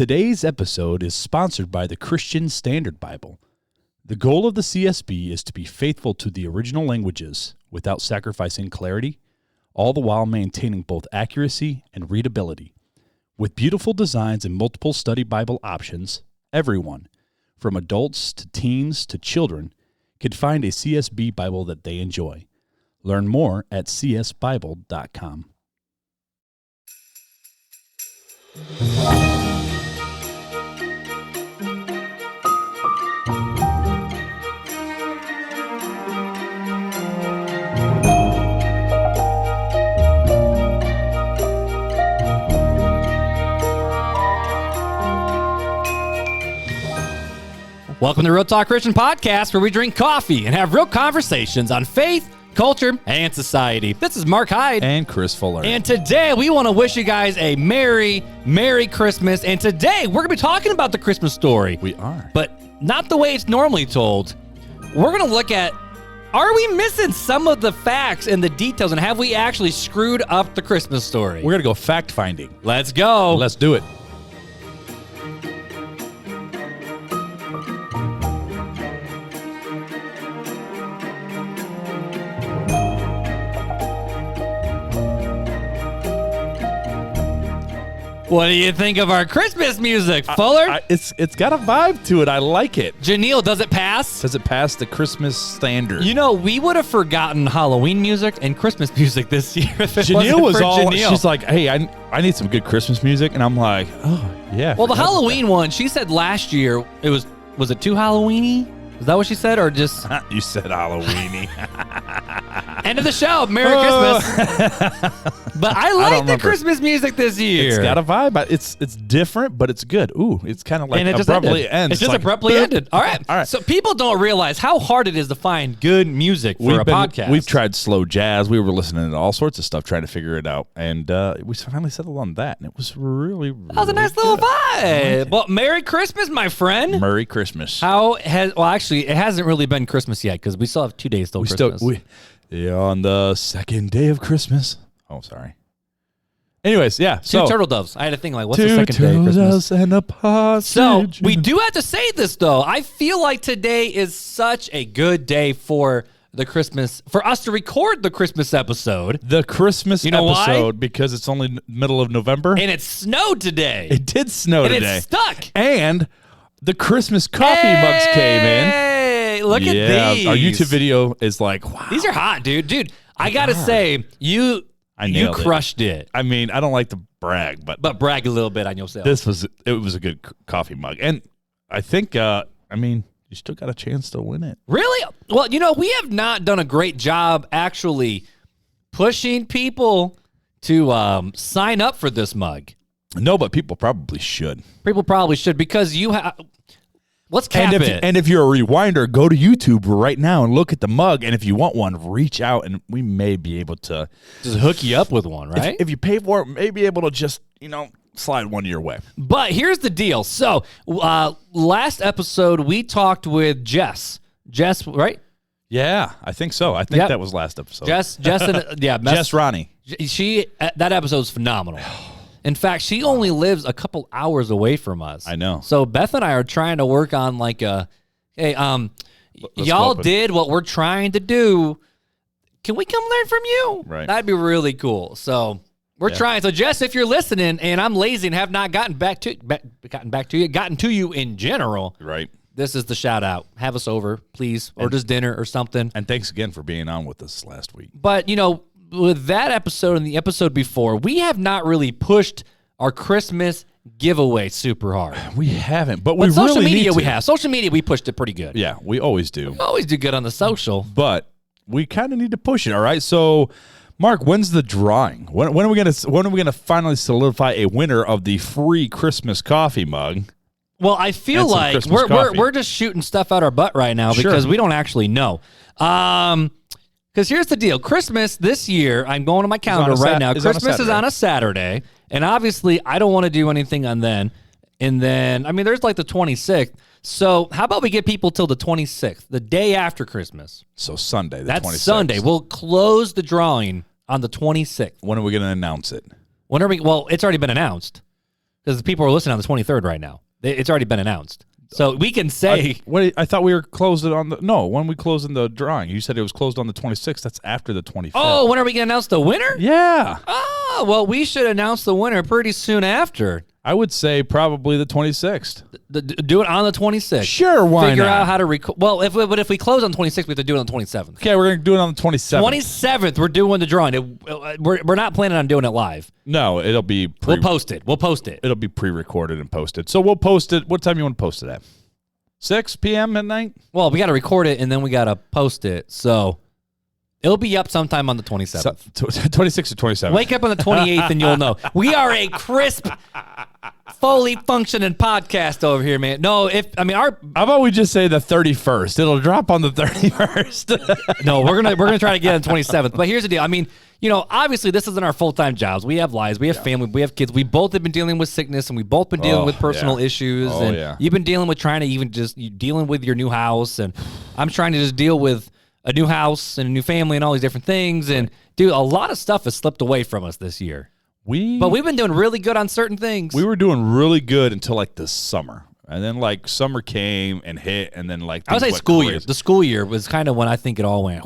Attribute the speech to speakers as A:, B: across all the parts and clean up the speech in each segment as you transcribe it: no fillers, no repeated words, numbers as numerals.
A: Today's episode is sponsored by the Christian Standard Bible. The goal of the CSB is to be faithful to the original languages without sacrificing clarity, all the while maintaining both accuracy and readability. With beautiful designs and multiple study Bible options, everyone, from adults to teens to children, can find a CSB Bible that they enjoy. Learn more at csbible.com.
B: Welcome to Real Talk Christian Podcast, where we drink coffee and have real conversations on faith, culture, and society. This is Mark Hyde.
A: And Chris Fuller.
B: And today we want to wish you guys a Merry Christmas. And today we're going to be talking about the Christmas story.
A: We are.
B: But not the way it's normally told. We're going to look at, are we missing some of the facts and the details, and have we actually screwed up the Christmas story?
A: We're going to go fact-finding.
B: Let's go.
A: Let's do it.
B: What do you think of our Christmas music, Fuller?
A: It's got a vibe to it. I like it.
B: Janelle, does it pass?
A: Does it pass the Christmas standard?
B: You know, we would have forgotten Halloween music and Christmas music this year if it
A: Janelle
B: wasn't for Janelle.
A: She's like, hey, I need some good Christmas music. And I'm like, oh, yeah.
B: Well, the Halloween one, she said last year, was it too Halloween-y? Is that what she said, or just...
A: You said Halloween-y.
B: End of the show. Merry Christmas. But I like the Christmas music this year.
A: It's got a vibe. It's different, but it's good. Ooh, it's kind of like abruptly ends.
B: It's just
A: like,
B: abruptly ended. All right.
A: All right.
B: So people don't realize how hard it is to find good music for a podcast.
A: We've tried slow jazz. We were listening to all sorts of stuff, trying to figure it out. And we finally settled on that. And it was really, really
B: That was a nice little vibe. Well, Merry Christmas, my friend.
A: Merry Christmas.
B: Actually, it hasn't really been Christmas yet because we still have 2 days till Christmas.
A: On the second day of Christmas. Oh, sorry. Anyways, yeah.
B: Two turtle doves. I had a thing like, what's the second day of Christmas?
A: And a partridge.
B: So we do have to say this, though. I feel like today is such a good day for us to record the Christmas episode.
A: The Christmas episode,
B: why?
A: Because it's only middle of November.
B: And it snowed today.
A: It did snow today.
B: And it's stuck.
A: And the Christmas coffee mugs came in.
B: Hey, look at these.
A: Our YouTube video is like, wow.
B: These are hot, dude. Dude, I got to say, you crushed it.
A: I mean, I don't like to brag, but
B: brag a little bit on yourself.
A: It was a good coffee mug. And I think, you still got a chance to win it.
B: Really? Well, we have not done a great job actually pushing people to sign up for this mug.
A: No, but people probably should.
B: People probably should, because you have... Let's cap it.
A: And if you're a rewinder, go to YouTube right now and look at the mug. And if you want one, reach out and we may be able to...
B: Just hook you up with one, right?
A: If you pay for it, may be able to just, slide one your way.
B: But here's the deal. So, last episode, we talked with Jess. Jess, right?
A: Yeah, I think so. I think that was last episode.
B: Jess
A: Ronnie.
B: That episode's phenomenal. In fact, she only lives a couple hours away from us.
A: I know.
B: So Beth and I are trying to work on y'all did what we're trying to do. Can we come learn from you?
A: Right.
B: That'd be really cool. So we're trying. So Jess, if you're listening, and I'm lazy and have not gotten to you in general.
A: Right.
B: This is the shout out. Have us over, please, or just dinner or something.
A: And thanks again for being on with us last week.
B: But, with that episode and the episode before, we have not really pushed our Christmas giveaway super hard.
A: We haven't, but we really
B: social media
A: need to.
B: We have. Social media, we pushed it pretty good.
A: Yeah, we always do.
B: We always do good on the social.
A: But we kind of need to push it, all right? So, Mark, when's the drawing? When are we gonna finally solidify a winner of the free Christmas coffee mug?
B: Well, I feel like we're just shooting stuff out our butt right now because we don't actually know. Because here's the deal. Christmas this year, I'm going to my calendar right now. Christmas is on a Saturday. And obviously, I don't want to do anything on then. And then, there's like the 26th. So how about we get people till the 26th, the day after Christmas?
A: So Sunday, the 26th.
B: That's Sunday. We'll close the drawing on the 26th.
A: When are we going to announce it?
B: Well, it's already been announced. because people are listening on the 23rd right now. It's already been announced. So we can say...
A: I thought we were closed on the... No, when we closed in the drawing. You said it was closed on the 26th. That's after the 25th.
B: Oh, when are we going to announce the winner?
A: Yeah.
B: Oh, well, we should announce the winner pretty soon after.
A: I would say probably the 26th.
B: Do it on the 26th.
A: Sure, why
B: Figure
A: not?
B: out how to record. Well, if we close on the 26th, we have to do it on the 27th.
A: Okay, we're going to do it on the 27th.
B: 27th, we're doing the drawing. We're not planning on doing it live.
A: No, it'll be...
B: We'll post it.
A: It'll be pre-recorded and posted. So we'll post it. What time you want to post it at? 6 p.m. at night?
B: Well, we got to record it, and then we got to post it. So it'll be up sometime on the 27th.
A: 26th or 27th.
B: Wake up on the 28th, and you'll know. We are a crisp, fully functioning podcast over here, man. No, how
A: about we just say the 31st? It'll drop on the 31st.
B: No, we're gonna try to get on the 27th. But here's the deal. I mean, obviously this isn't our full-time jobs. We have lives, we have family, we have kids. We both have been dealing with sickness, and we've both been dealing with personal issues. You've been dealing with trying to even just dealing with your new house, and I'm trying to just deal with a new house and a new family and all these different things. And dude, a lot of stuff has slipped away from us this year. But we've been doing really good on certain things.
A: We were doing really good until like the summer. And then like summer came and hit, and then like
B: I would say school year. The school year was kind of when I think it all went.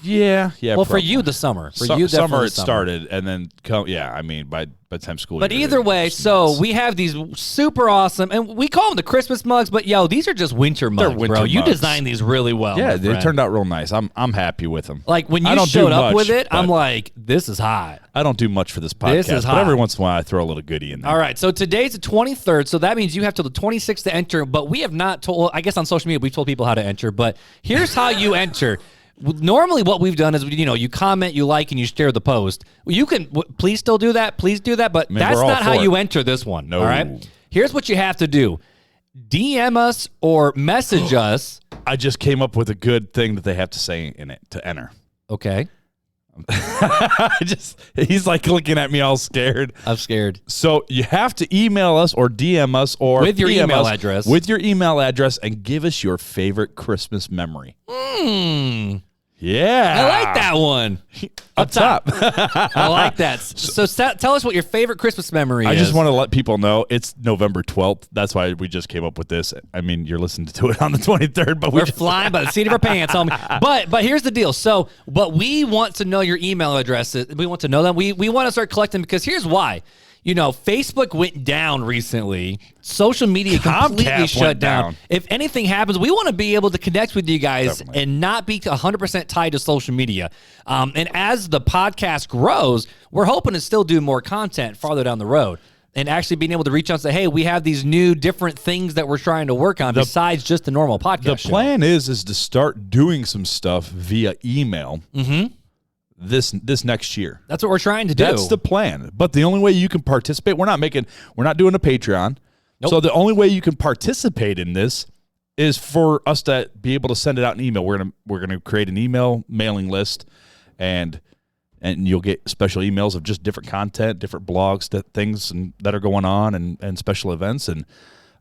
A: Yeah.
B: Well, for you, the summer. For you,
A: summer it started, and then by the time school.
B: But either way, so we have these super awesome, and we call them the Christmas mugs. But these are just winter mugs, bro. You designed these really well.
A: Yeah, they turned out real nice. I'm happy with them.
B: Like when you showed up with it, I'm like, this is hot.
A: I don't do much for this podcast,
B: this is hot.
A: But every once in a while I throw a little goodie in there.
B: All right, so today's the 23rd, so that means you have till the 26th to enter. But we have not told. I guess on social media we've told people how to enter. But here's how you enter. Normally what we've done is, you comment, you like, and you share the post. You can, please still do that. Please do that. But that's not how you enter this one.
A: No.
B: All right. Here's what you have to do. DM us or message us.
A: I just came up with a good thing that they have to say in it to enter.
B: Okay.
A: He's like looking at me all scared.
B: I'm scared.
A: So you have to email us or DM us or
B: with your email address.
A: With your email address, and give us your favorite Christmas memory. Yeah.
B: I like that one.
A: Up top.
B: I like that. So tell us what your favorite Christmas memory is.
A: I just want to let people know it's November 12th. That's why we just came up with this. I mean, you're listening to it on the 23rd, but
B: we're flying by the seat of our pants, homie. But here's the deal. So, but we want to know your email addresses. We want to know them. We want to start collecting, because here's why. Facebook went down recently. Social media completely shut down. If anything happens, we want to be able to connect with you guys and not be 100% tied to social media. And as the podcast grows, we're hoping to still do more content farther down the road, and actually being able to reach out and say, hey, we have these new different things that we're trying to work on besides just the normal podcast.
A: The plan is to start doing some stuff via email.
B: Mm-hmm.
A: This next year.
B: That's what we're trying to do.
A: That's the plan. But the only way you can participate, we're not doing a Patreon.
B: Nope.
A: So the only way you can participate in this is for us to be able to send it out in email. We're gonna create an email mailing list, and you'll get special emails of just different content, different blogs, things that are going on, and special events, and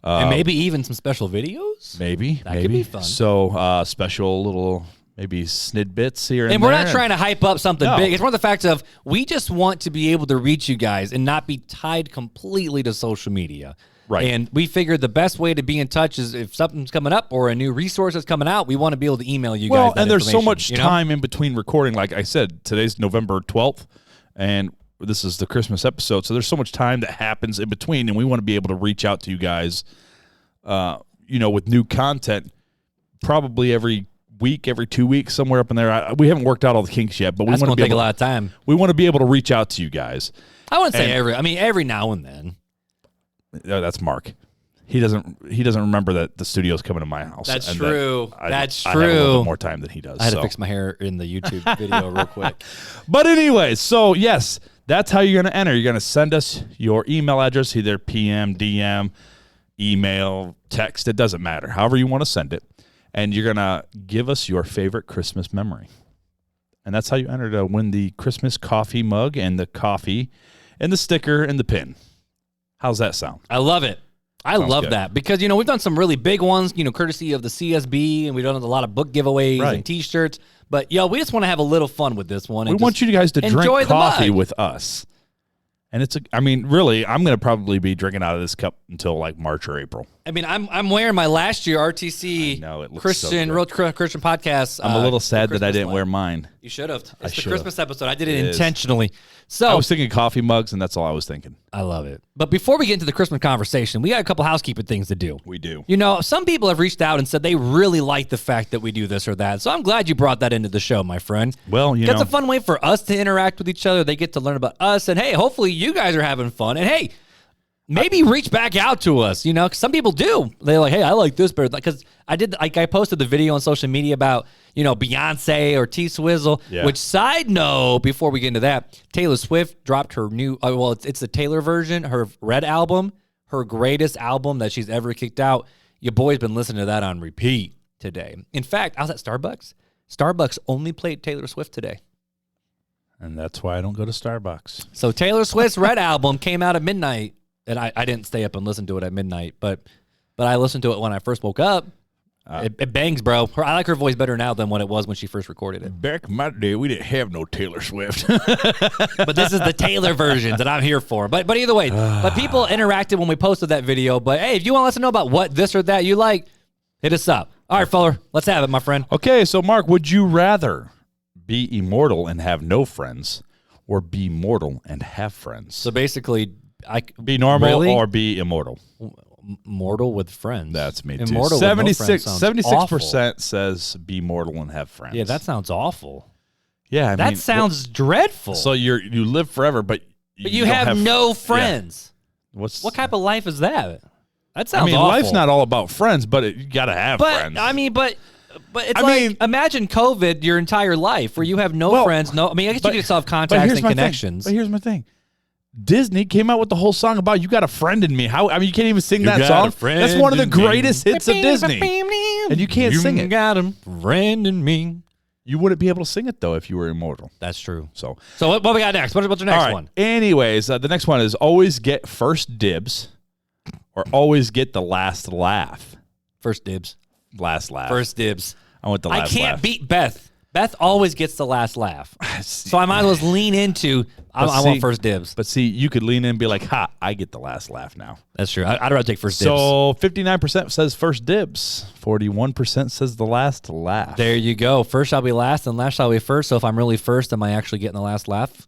B: maybe even some special videos.
A: Maybe
B: that could be fun.
A: So special little. Maybe snidbits here
B: and
A: we're
B: not trying to hype up something big. It's more the fact of we just want to be able to reach you guys and not be tied completely to social media.
A: Right.
B: And we figured the best way to be in touch is if something's coming up or a new resource is coming out, we want to be able to email you guys.
A: Well, and there's so much time in between recording. Like I said, today's November 12th, and this is the Christmas episode. So there's so much time that happens in between, and we want to be able to reach out to you guys, with new content, probably every week, every 2 weeks, somewhere up in there. We haven't worked out all the kinks yet, but we want to
B: take a lot of time.
A: We want to be able to reach out to you guys.
B: I wouldn't say every now and then.
A: That's Mark. He doesn't remember that the studio's coming to my house.
B: That's true. That's true.
A: I have a little bit more time than he does.
B: I had to fix my hair in the YouTube video real quick.
A: But anyway, so yes, that's how you're going to enter. You're going to send us your email address, either PM, DM, email, text. It doesn't matter. However you want to send it. And you're going to give us your favorite Christmas memory. And that's how you enter to win the Christmas coffee mug and the coffee and the sticker and the pin. How's that sound?
B: I love it. I love that because, we've done some really big ones, courtesy of the CSB, and we've done a lot of book giveaways and T-shirts. But, we just want to have a little fun with this one.
A: We want you guys to drink coffee with us. And really, I'm going to probably be drinking out of this cup until like March or April.
B: I mean, I'm wearing my last year RTC Christian Real Christian podcast.
A: I'm a little sad that I didn't wear mine.
B: You should have. It's the Christmas episode. I did it intentionally. So
A: I was thinking coffee mugs, and that's all I was thinking.
B: I love it. But before we get into the Christmas conversation, we got a couple housekeeping things to do.
A: We do.
B: You know, some people have reached out and said they really like the fact that we do this or that. So I'm glad you brought that into the show, my friend.
A: Well,
B: It's a fun way for us to interact with each other. They get to learn about us. And, hey, hopefully you guys are having fun. And, hey, maybe reach back out to us, you know, 'cause some people do. They're like, hey, I like this better. Because I posted the video on social media about, you know, Beyonce or T-Swizzle, which, side note, before we get into that, Taylor Swift dropped her new, it's the Taylor version, her Red album, her greatest album that she's ever kicked out. Your boy's been listening to that on repeat today. In fact, I was at Starbucks. Starbucks only played Taylor Swift today.
A: And that's why I don't go to Starbucks.
B: So Taylor Swift's Red album came out at midnight. And I didn't stay up and listen to it at midnight, but I listened to it when I first woke up. It bangs, bro. I like her voice better now than what it was when she first recorded it.
A: Back in my day, we didn't have no Taylor Swift.
B: But this is the Taylor version that I'm here for. But either way, but people interacted when we posted that video. But, hey, if you want to let us know about what this or that you like, hit us up. All right, Fuller, let's have it, my friend.
A: Okay, so, Mark, would you rather be immortal and have no friends or be mortal and have friends?
B: So, basically,
A: be normal or be immortal.
B: Mortal with friends.
A: That's me too.
B: Immortal
A: 76% says be mortal and have friends.
B: Yeah, that sounds awful.
A: Yeah,
B: that sounds dreadful.
A: So you live forever, but
B: you have no friends.
A: Yeah.
B: What type of life is that? That sounds awful.
A: Life's not all about friends, but you got to have friends.
B: But it's imagine COVID your entire life where you have no friends. I guess you can still have contacts and connections.
A: But here's my thing. Disney came out with the whole song about "You Got a Friend in Me." You can't even sing that song. That's one of the greatest hits of Disney, and you can't sing it.
B: You got a friend in me.
A: You wouldn't be able to sing it though if you were immortal.
B: That's true.
A: So
B: what we got next? What's your next one?
A: Anyways, the next one is always get first dibs, or always get the last laugh.
B: First dibs.
A: Last laugh.
B: First dibs.
A: I want the last laugh.
B: I can't beat Beth. Beth always gets the last laugh. So I might as well lean into, I want first dibs.
A: But see, you could lean in and be like, ha, I get the last laugh now.
B: That's true. I'd rather take first dibs.
A: So 59% says first dibs. 41% says the last laugh.
B: There you go. First shall be last and last shall be first. So if I'm really first, am I actually getting the last laugh?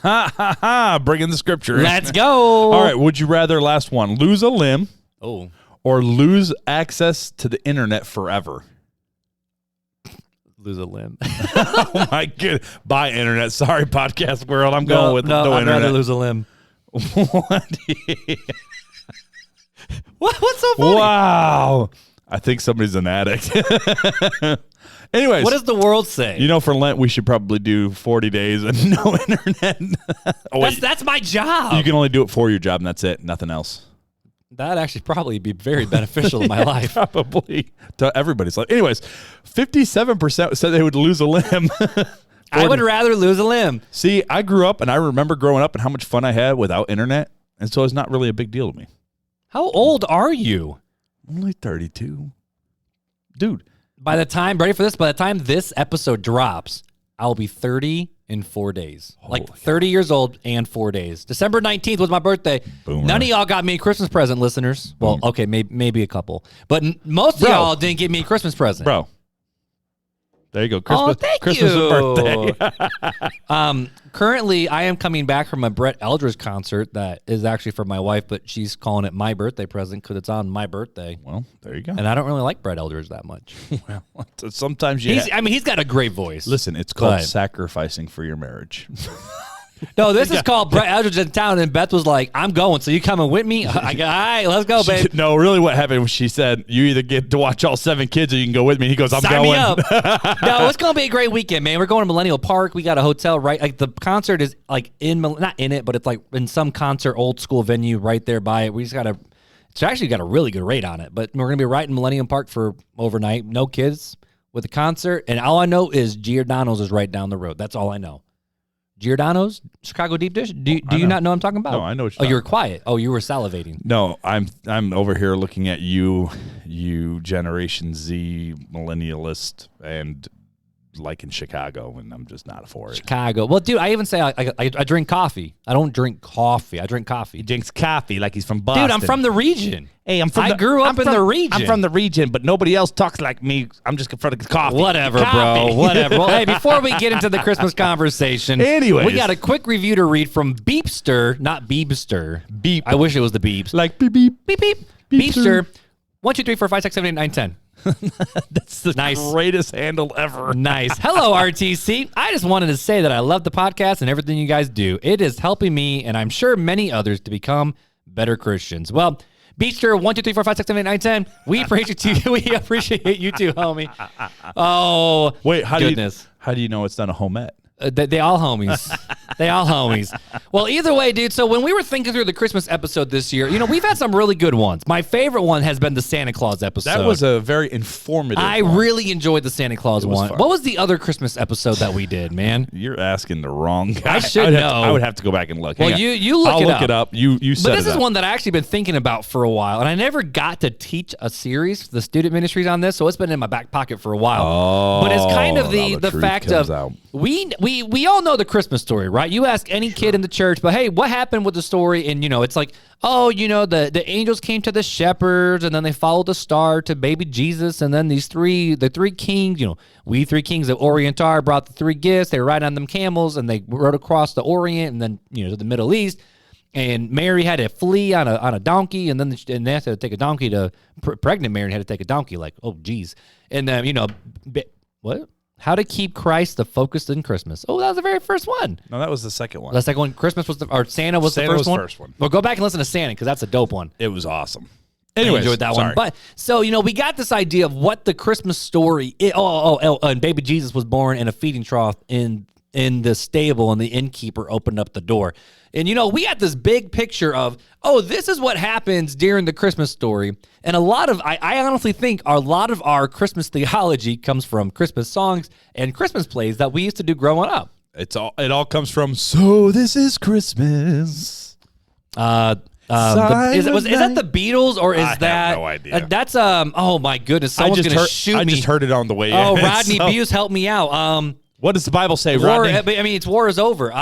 A: Ha, ha, ha. Bringing the scripture.
B: Let's go.
A: All right. Would you rather, last one, lose a limb or lose access to the internet forever?
B: Lose a limb.
A: Oh my god! Bye, internet. Sorry, podcast world. I'm going with no
B: I'd
A: internet.
B: rather lose a limb. What's so funny?
A: Wow! I think somebody's an addict. Anyways,
B: what does the world say?
A: You know, for Lent we should probably do 40 days and no internet.
B: That's my job.
A: You can only do it for your job, and that's it. Nothing else.
B: That'd actually probably be very beneficial in my life.
A: Probably to everybody's life. Anyways, 57% said they would lose a limb.
B: I would rather lose a limb.
A: See, I grew up, and I remember growing up and how much fun I had without internet, and so it's not really a big deal to me.
B: How old are you?
A: Only 32. Dude.
B: By the time this episode drops, I'll be 30 in 4 days.
A: Holy
B: 30 years old and 4 days. December 19th was my birthday.
A: Boomer.
B: None of y'all got me a Christmas present, listeners. Well, okay, maybe a couple. But most of y'all didn't get me a Christmas present.
A: Bro. There you go. Christmas,
B: thank
A: Christmas
B: you.
A: and birthday.
B: Currently, I am coming back from a Brett Eldredge concert that is actually for my wife, but she's calling it my birthday present because it's on my birthday.
A: Well, there you go.
B: And I don't really like Brett Eldredge that much.
A: Well, sometimes
B: he's got a great voice.
A: Listen, it's called sacrificing for your marriage.
B: No, this is called Brett Eldredge in town, and Beth was like, I'm going, so you coming with me? I go, all right, let's go, babe.
A: No, really what happened was she said, you either get to watch all 7 kids or you can go with me. He goes, I'm
B: Sign
A: going.
B: Me up. No, it's going to be a great weekend, man. We're going to Millennial Park. We got a hotel the concert is not in it, but it's like in some concert old school venue right there by it. It's actually got a really good rate on it, but we're going to be right in Millennium Park for overnight. No kids with the concert. And all I know is Giordano's is right down the road. That's all I know. Giordano's Chicago deep dish. Do you not know what I'm talking about?
A: No, I know what you're
B: you were quiet. Oh, you were salivating.
A: No, I'm over here looking at you Generation Z millennialist, and like in Chicago, and I'm just not for it.
B: Chicago. Well, dude, I even say I drink coffee. I don't drink coffee. I drink coffee.
A: He drinks coffee like he's from Boston.
B: Dude, I'm from the region.
A: Hey,
B: I grew up in the region.
A: I'm from the region, but nobody else talks like me. I'm just from the coffee.
B: Whatever, bro. Whatever. Well, hey, before we get into the Christmas conversation,
A: anyways,
B: we got a quick review to read from Beepster, not Beebster.
A: Beep.
B: I wish it was the Beeps.
A: Like beep, beep.
B: Beep, beep. Beepster. 1, 2, 3, 4, 5, 6, 7, 8, 9, 10.
A: That's the greatest handle ever.
B: Nice. Hello, RTC. I just wanted to say that I love the podcast and everything you guys do. It is helping me, and I'm sure many others, to become better Christians. Well, Beachster 1, 2, 3, 4, 5, 6, 7, 8, 9, 10. We appreciate you. We appreciate you too, homie. Oh,
A: wait. How
B: goodness.
A: How do you know it's not a homette?
B: They all homies. They all homies. Well, either way, dude, so when we were thinking through the Christmas episode this year, we've had some really good ones. My favorite one has been the Santa Claus episode.
A: That was a very informative one.
B: Really enjoyed the Santa Claus one. Fun. What was the other Christmas episode that we did, man?
A: You're asking the wrong guy.
B: I should know.
A: I would have to go back and look.
B: Well, you look
A: I'll
B: it up.
A: I'll look it up. You said
B: But this is one that I actually been thinking about for a while, and I never got to teach a series, the student ministries on this, so it's been in my back pocket for a while.
A: Oh,
B: but it's kind of the fact of we all know the Christmas story, right? You ask any kid in the church, but hey, what happened with the story? And it's like, the angels came to the shepherds, and then they followed the star to baby Jesus, and then the three kings, we three kings of Orient brought the three gifts. They were riding on them camels, and they rode across the Orient, and then to the Middle East. And Mary had to flee on a donkey, and then they had to take a donkey to pregnant Mary had to take a donkey. Like, oh geez, and then what? How to keep Christ the focus in Christmas. Oh, that was the very first one.
A: No, that was the second one.
B: The second one, Christmas was Santa was the first one. Well, go back and listen to Santa because that's a dope one.
A: It was awesome.
B: Anyway, enjoyed that one. But so we got this idea of what the Christmas story. And baby Jesus was born in a feeding trough in the stable, and the innkeeper opened up the door. And, we had this big picture of, this is what happens during the Christmas story. And I honestly think a lot of our Christmas theology comes from Christmas songs and Christmas plays that we used to do growing up.
A: It all comes from, so this is Christmas.
B: Is that the Beatles, or is that?
A: I have no idea.
B: That's oh my goodness, someone's gonna shoot me.
A: I just heard it on the way.
B: Oh, Rodney Buse, help me out.
A: What does the Bible say,
B: Rodney?
A: Rodney?
B: It's war is over.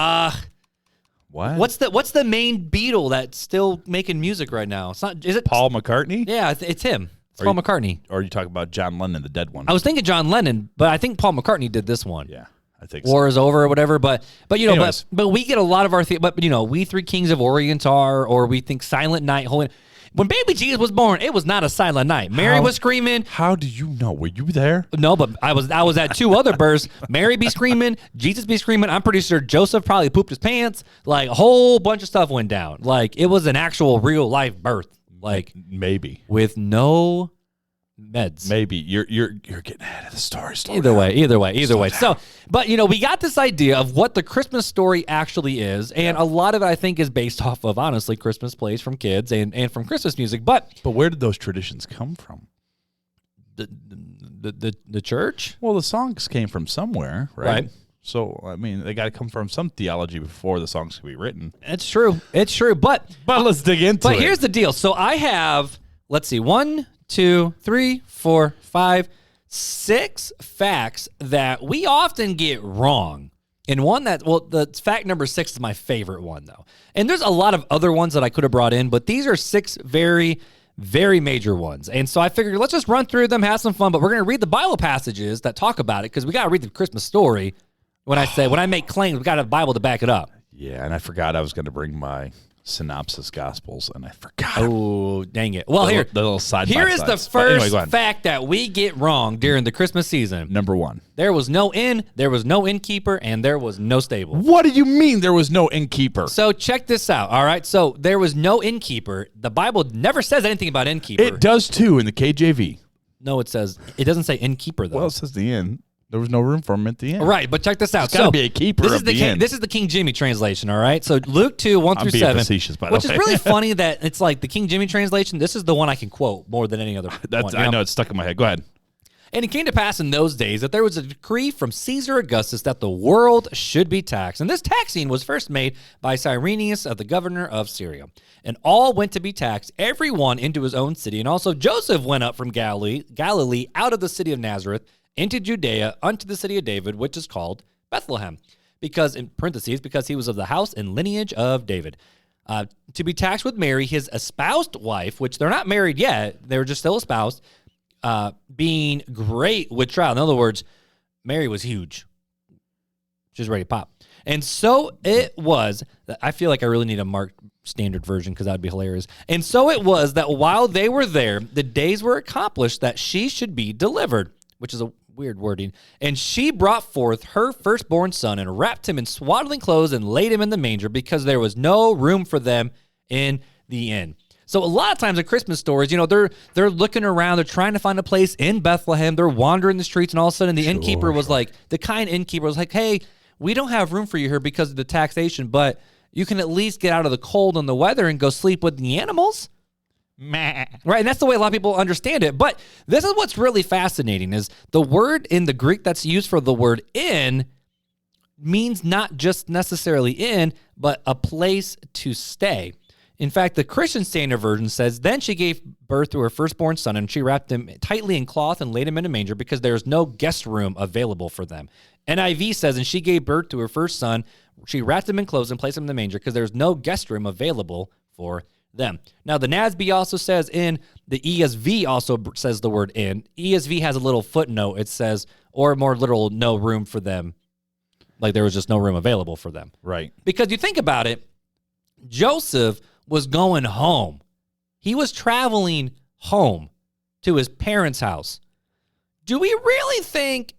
A: What?
B: What's the main Beatle that's still making music right now? It's not. Is it
A: Paul McCartney?
B: Yeah, it's him. It's Paul McCartney.
A: Or are you talking about John Lennon, the dead one?
B: I was thinking John Lennon, but I think Paul McCartney did this one.
A: Yeah, I think so.
B: War is over or whatever. But we get a lot of our we three kings of Orient or we think Silent Night, Holy. When baby Jesus was born, it was not a silent night. Mary was screaming.
A: How do you know? Were you there?
B: No, but I was at two other births. Mary be screaming, Jesus be screaming. I'm pretty sure Joseph probably pooped his pants. Like a whole bunch of stuff went down. Like it was an actual real life birth. Like
A: maybe
B: with no meds.
A: Maybe you're getting ahead of the story.
B: Either way. So, but we got this idea of what the Christmas story actually is, and a lot of it I think is based off of honestly Christmas plays from kids and from Christmas music. But
A: where did those traditions come from?
B: The church?
A: Well, the songs came from somewhere, right? So I mean, they got to come from some theology before the songs could be written.
B: It's true. But
A: let's dig into it.
B: But here's the deal. So I have, let's see, 1, 2, 3, 4, 5, 6 facts that we often get wrong. And the fact number 6 is my favorite one, though. And there's a lot of other ones that I could have brought in, but these are 6 very, very major ones. And so I figured let's just run through them, have some fun, but we're going to read the Bible passages that talk about it because we got to read the Christmas story. When I make claims, we got a Bible to back it up.
A: Yeah, and I forgot I was going to bring my synopsis gospels, and I forgot.
B: Oh, dang it. Well,
A: the little side
B: here
A: by
B: is the
A: sides.
B: first fact that we get wrong during the Christmas season.
A: Number 1.
B: There was no inn, there was no innkeeper, and there was no stable.
A: What do you mean there was no innkeeper?
B: So check this out, all right? So there was no innkeeper. The Bible never says anything about innkeeper.
A: It does too in the KJV.
B: No, it doesn't say innkeeper, though.
A: Well, it says the inn. There was no room for him at the end.
B: Right, but check this out.
A: There's got to be a keeper of the inn.
B: This is the King Jimmy translation, all right? So Luke 2, 1 through 7.
A: Facetious, by the
B: which
A: way.
B: is really funny that it's like the King Jimmy translation. This is the one I can quote more than any other one.
A: I know, it's stuck in my head. Go ahead.
B: And it came to pass in those days that there was a decree from Caesar Augustus that the world should be taxed. And this taxing was first made by Cyrenius, the governor of Syria. And all went to be taxed, every one into his own city. And also Joseph went up from Galilee out of the city of Nazareth, into Judea unto the city of David, which is called Bethlehem, because, in parentheses, because he was of the house and lineage of David, to be taxed with Mary, his espoused wife, which they're not married yet, they were just still espoused, being great with child. In other words, Mary was huge. She was ready to pop. And so it was, I feel like I really need a Mark standard version because that would be hilarious. And so it was that while they were there, the days were accomplished that she should be delivered, which is a weird wording. And she brought forth her firstborn son and wrapped him in swaddling clothes and laid him in the manger because there was no room for them in the inn. So a lot of times in Christmas stories, they're looking around, they're trying to find a place in Bethlehem, they're wandering the streets, and all of a sudden the innkeeper was like, the kind innkeeper was like, hey, we don't have room for you here because of the taxation, but you can at least get out of the cold and the weather and go sleep with the animals. Meh. Right, and that's the way a lot of people understand it. But this is what's really fascinating is the word in the Greek that's used for the word inn means not just necessarily inn, but a place to stay. In fact, the Christian Standard Version says, then she gave birth to her firstborn son, and she wrapped him tightly in cloth and laid him in a manger because there was no guest room available for them. NIV says, and she gave birth to her first son. She wrapped him in clothes and placed him in the manger because there was no guest room available for them. Now, the NASB also says in, the ESV also says the word in. ESV has a little footnote. It says, or more literal, no room for them. Like there was just no room available for them.
A: Right.
B: Because you think about it, Joseph was going home. He was traveling home to his parents' house. Do we really think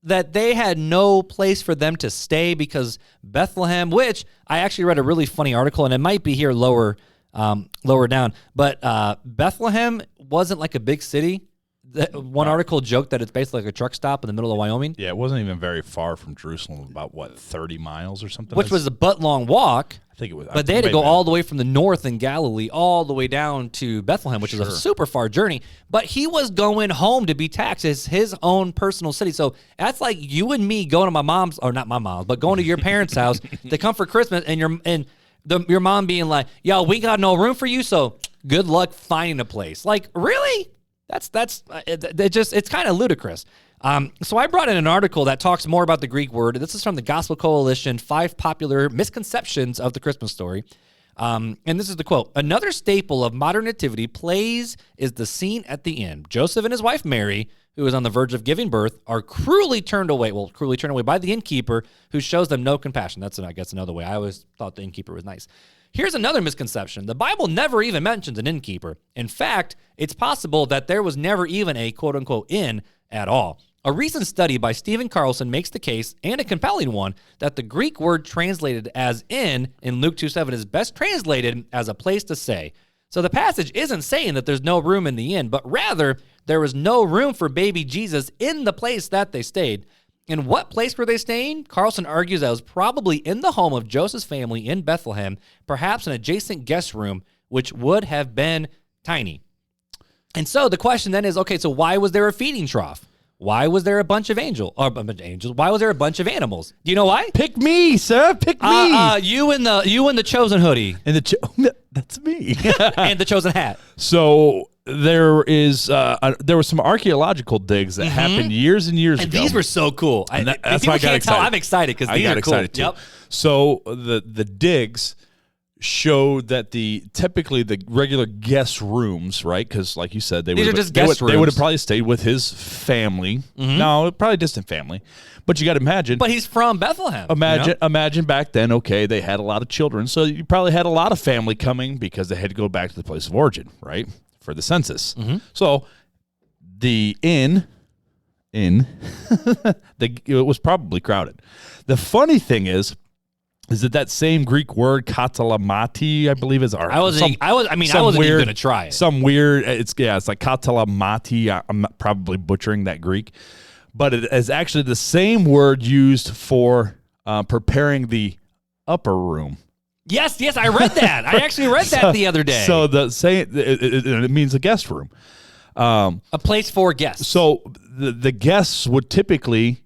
B: that they had no place for them to stay because Bethlehem, which I actually read a really funny article, and it might be here lower down, but Bethlehem wasn't like a big city. One article joked that it's basically like a truck stop in the middle of Wyoming.
A: Yeah, it wasn't even very far from Jerusalem, about, 30 miles or something?
B: Which was a butt-long walk.
A: I think it was.
B: But they had to go all the way from the north in Galilee all the way down to Bethlehem, which is a super far journey. But he was going home to be taxed as his own personal city. So that's like you and me going to my mom's, or not my mom's, but going to your parents' house to come for Christmas, and your mom being like, yo, we got no room for you, so good luck finding a place. Like, really? It's kind of ludicrous. So I brought in an article that talks more about the Greek word. This is from the Gospel Coalition, 5 popular misconceptions of the Christmas story. And this is the quote. Another staple of modern nativity plays is the scene at the end. Joseph and his wife Mary, who is on the verge of giving birth, are cruelly turned away by the innkeeper who shows them no compassion. That's, I guess, another way. I always thought the innkeeper was nice. Here's another misconception. The Bible never even mentions an innkeeper. In fact, it's possible that there was never even a quote-unquote inn at all. A recent study by Stephen Carlson makes the case, and a compelling one, that the Greek word translated as inn in Luke 2:7 is best translated as a place to stay. So the passage isn't saying that there's no room in the inn, but rather there was no room for baby Jesus in the place that they stayed. In what place were they staying? Carlson argues that it was probably in the home of Joseph's family in Bethlehem, perhaps an adjacent guest room, which would have been tiny. And so the question then is, okay, so why was there a feeding trough? Why was there a bunch of angels? Why was there a bunch of animals? Do you know why?
A: Pick me, sir. Pick me.
B: You in the chosen hoodie.
A: And that's me.
B: And the chosen hat.
A: So there were some archaeological digs that happened years and years ago.
B: And these were so cool.
A: That's why I got excited.
B: I'm excited because these are cool.
A: Too. Yep. So the digs showed that typically the regular guest rooms, right? Because like you said, they would have probably stayed with his family. Mm-hmm. No, probably distant family. But you got to imagine.
B: But he's from Bethlehem.
A: Imagine back then. Okay, they had a lot of children, so you probably had a lot of family coming because they had to go back to the place of origin, right, for the census. Mm-hmm. So the inn, it was probably crowded. The funny thing is that same Greek word katalamati, I believe is our. I wasn't even going to try it. Some weird. It's like katalamati. I'm probably butchering that Greek, but it is actually the same word used for preparing the upper room.
B: Yes, I read that. I actually read that the other day.
A: So it means a guest room,
B: a place for guests.
A: So the guests would typically,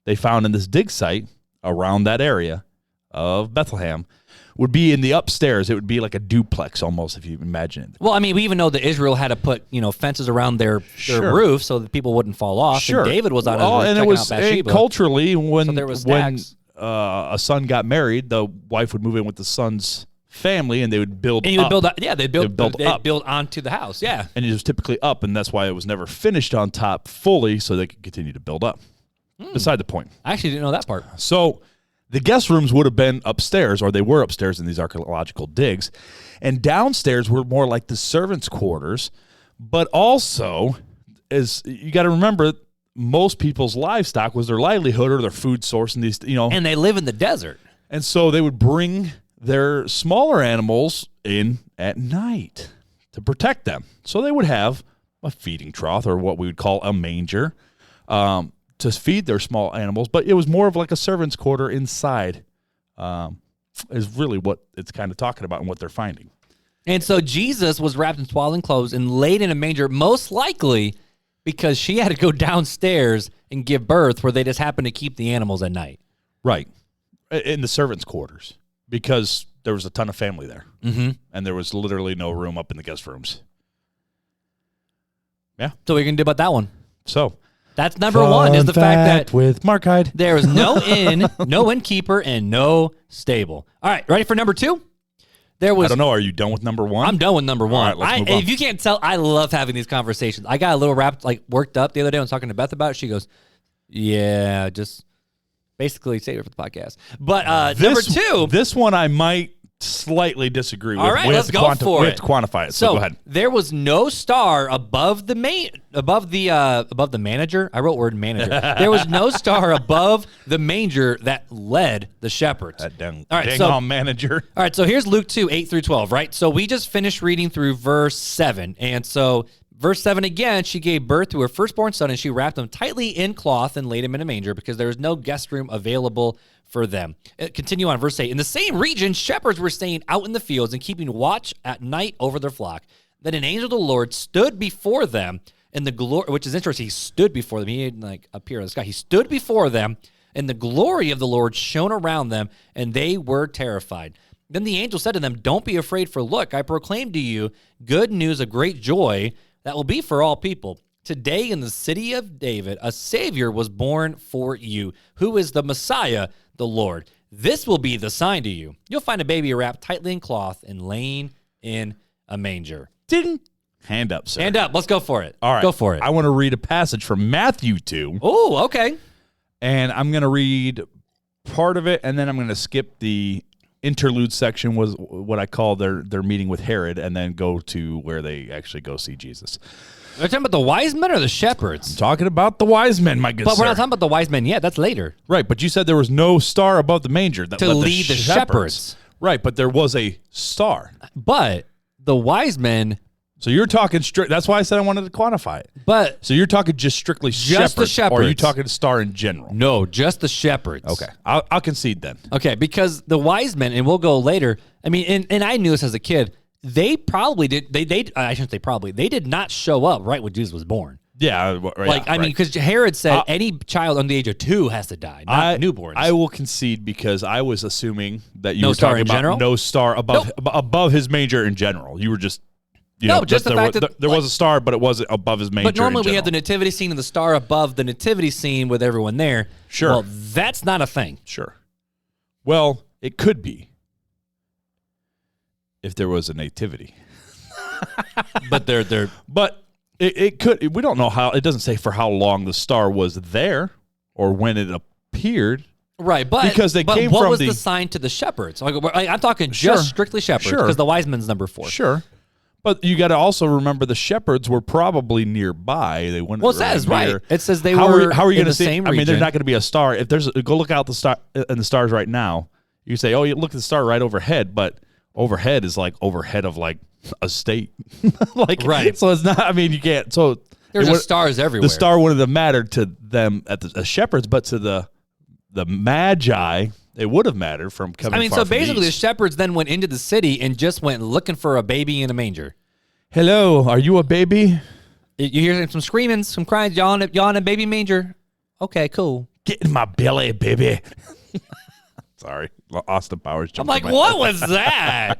A: they found in this dig site around that area of Bethlehem, would be in the upstairs. It would be like a duplex almost, if you imagine it.
B: Well, I mean, we even know that Israel had to put fences around their roof so that people wouldn't fall off. Sure. And David was on his roof
A: and
B: checking
A: it was
B: out Bathsheba.
A: Culturally, when
B: a
A: son got married, the wife would move in with the son's family, and they would build.
B: And
A: up.
B: They'd build onto the house. Yeah,
A: and it was typically up, and that's why it was never finished on top fully, so they could continue to build up. Beside the point.
B: I actually didn't know that part.
A: So the guest rooms would have been upstairs, or they were upstairs in these archaeological digs, and downstairs were more like the servants' quarters. But also, as you got to remember, most people's livestock was their livelihood or their food source in these,
B: And they live in the desert.
A: And so they would bring their smaller animals in at night to protect them. So they would have a feeding trough, or what we would call a manger, to feed their small animals. But it was more of like a servant's quarter inside, is really what it's kind of talking about and what they're finding.
B: And so Jesus was wrapped in swaddling clothes and laid in a manger, most likely because she had to go downstairs and give birth, where they just happened to keep the animals at night.
A: Right. In the servants' quarters, because there was a ton of family there.
B: Mm-hmm.
A: And there was literally no room up in the guest rooms. Yeah.
B: So what are you going to do about that one?
A: So
B: that's number one, is the fact that
A: with Mark Hyde,
B: there was no inn, no innkeeper, and no stable. All right, ready for number two?
A: I don't know. Are you done with number one?
B: I'm done with number one.
A: All right, let's move on.
B: If you can't tell, I love having these conversations. I got a little worked up the other day. I was talking to Beth about it. She goes, yeah, just basically save it for the podcast. But number two.
A: This one I might slightly disagree with.
B: All right, let's go for it.
A: We have to quantify it, so go ahead.
B: There was no star above the manager. I wrote word manager. There was no star above the manger that led the shepherds.
A: Dang manager.
B: All right, so here's Luke 2, 8 through 12, right? So we just finished reading through verse 7. And so verse 7 again, she gave birth to her firstborn son, and she wrapped him tightly in cloth and laid him in a manger because there was no guest room available for them. Continue on, verse 8. In the same region, shepherds were staying out in the fields and keeping watch at night over their flock. Then an angel of the Lord stood before them in the glory, which is interesting. He stood before them. He didn't appear in the sky. He stood before them, and the glory of the Lord shone around them, and they were terrified. Then the angel said to them, don't be afraid, for look, I proclaim to you good news of great joy that will be for all people. Today in the city of David, a Savior was born for you, who is the Messiah, the Lord. This will be the sign to you. You'll find a baby wrapped tightly in cloth and laying in a manger.
A: Ding. Hand up, sir.
B: Hand up. Let's go for it.
A: All right.
B: Go for it.
A: I want to read a passage from Matthew 2.
B: Oh, okay.
A: And I'm going to read part of it, and then I'm going to skip the interlude section, was what I call their meeting with Herod, and then go to where they actually go see Jesus.
B: Are you talking about the wise men or the shepherds?
A: I'm talking about the wise men, my good sir.
B: But we're not talking about the wise men yet. That's later.
A: Right, but you said there was no star above the manger that
B: to lead the shepherds.
A: Right, but there was a star.
B: But the wise men...
A: So you're talking strict. That's why I said I wanted to quantify it.
B: But
A: so you're talking just strictly shepherds,
B: the shepherds,
A: or are you talking star in general?
B: No, just the shepherds.
A: Okay, I'll concede then.
B: Okay, because the wise men, and we'll go later. I mean, and I knew this as a kid. They probably did. I shouldn't say probably. They did not show up right when Jesus was born.
A: Yeah, right.
B: I mean, because Herod said any child under the age of 2 has to die, not newborns.
A: I will concede because I was assuming that you were
B: star
A: talking
B: in
A: about
B: general?
A: no star above his manger in general. You were just.
B: Just the fact that
A: there was a star, but it wasn't above his manger.
B: But normally we have the nativity scene and the star above the nativity scene with everyone there.
A: Sure.
B: Well, that's not a thing.
A: Sure. Well, it could be if there was a nativity.
B: But
A: But it could. We don't know how. It doesn't say for how long the star was there or when it appeared.
B: Right, but
A: because they came
B: what
A: from
B: was the sign to the shepherds? I'm talking just strictly shepherds because the wise men's number 4.
A: Sure. But you got to also remember the shepherds were probably nearby. They wouldn't.
B: Well, it says right. It says they
A: how
B: were.
A: How are you
B: going
A: to see?
B: Same
A: I mean,
B: region.
A: there's not going to be a star. If there's go look out the star and the stars right now. You say, oh, you look at the star right overhead, but overhead is like overhead of like a state, like
B: right.
A: So it's not. I mean, you can't. So
B: there's stars everywhere.
A: The star wouldn't have mattered to them at the shepherds, but to the magi. It would have mattered from coming.
B: I mean,
A: far
B: so
A: from
B: basically,
A: the
B: shepherds then went into the city and just went looking for a baby in a manger.
A: Hello, are you a baby?
B: You hear some screaming, some crying, y'all in a baby manger. Okay, cool.
A: Get in my belly, baby. Sorry. Austin Powers jumped
B: I'm like, what was that?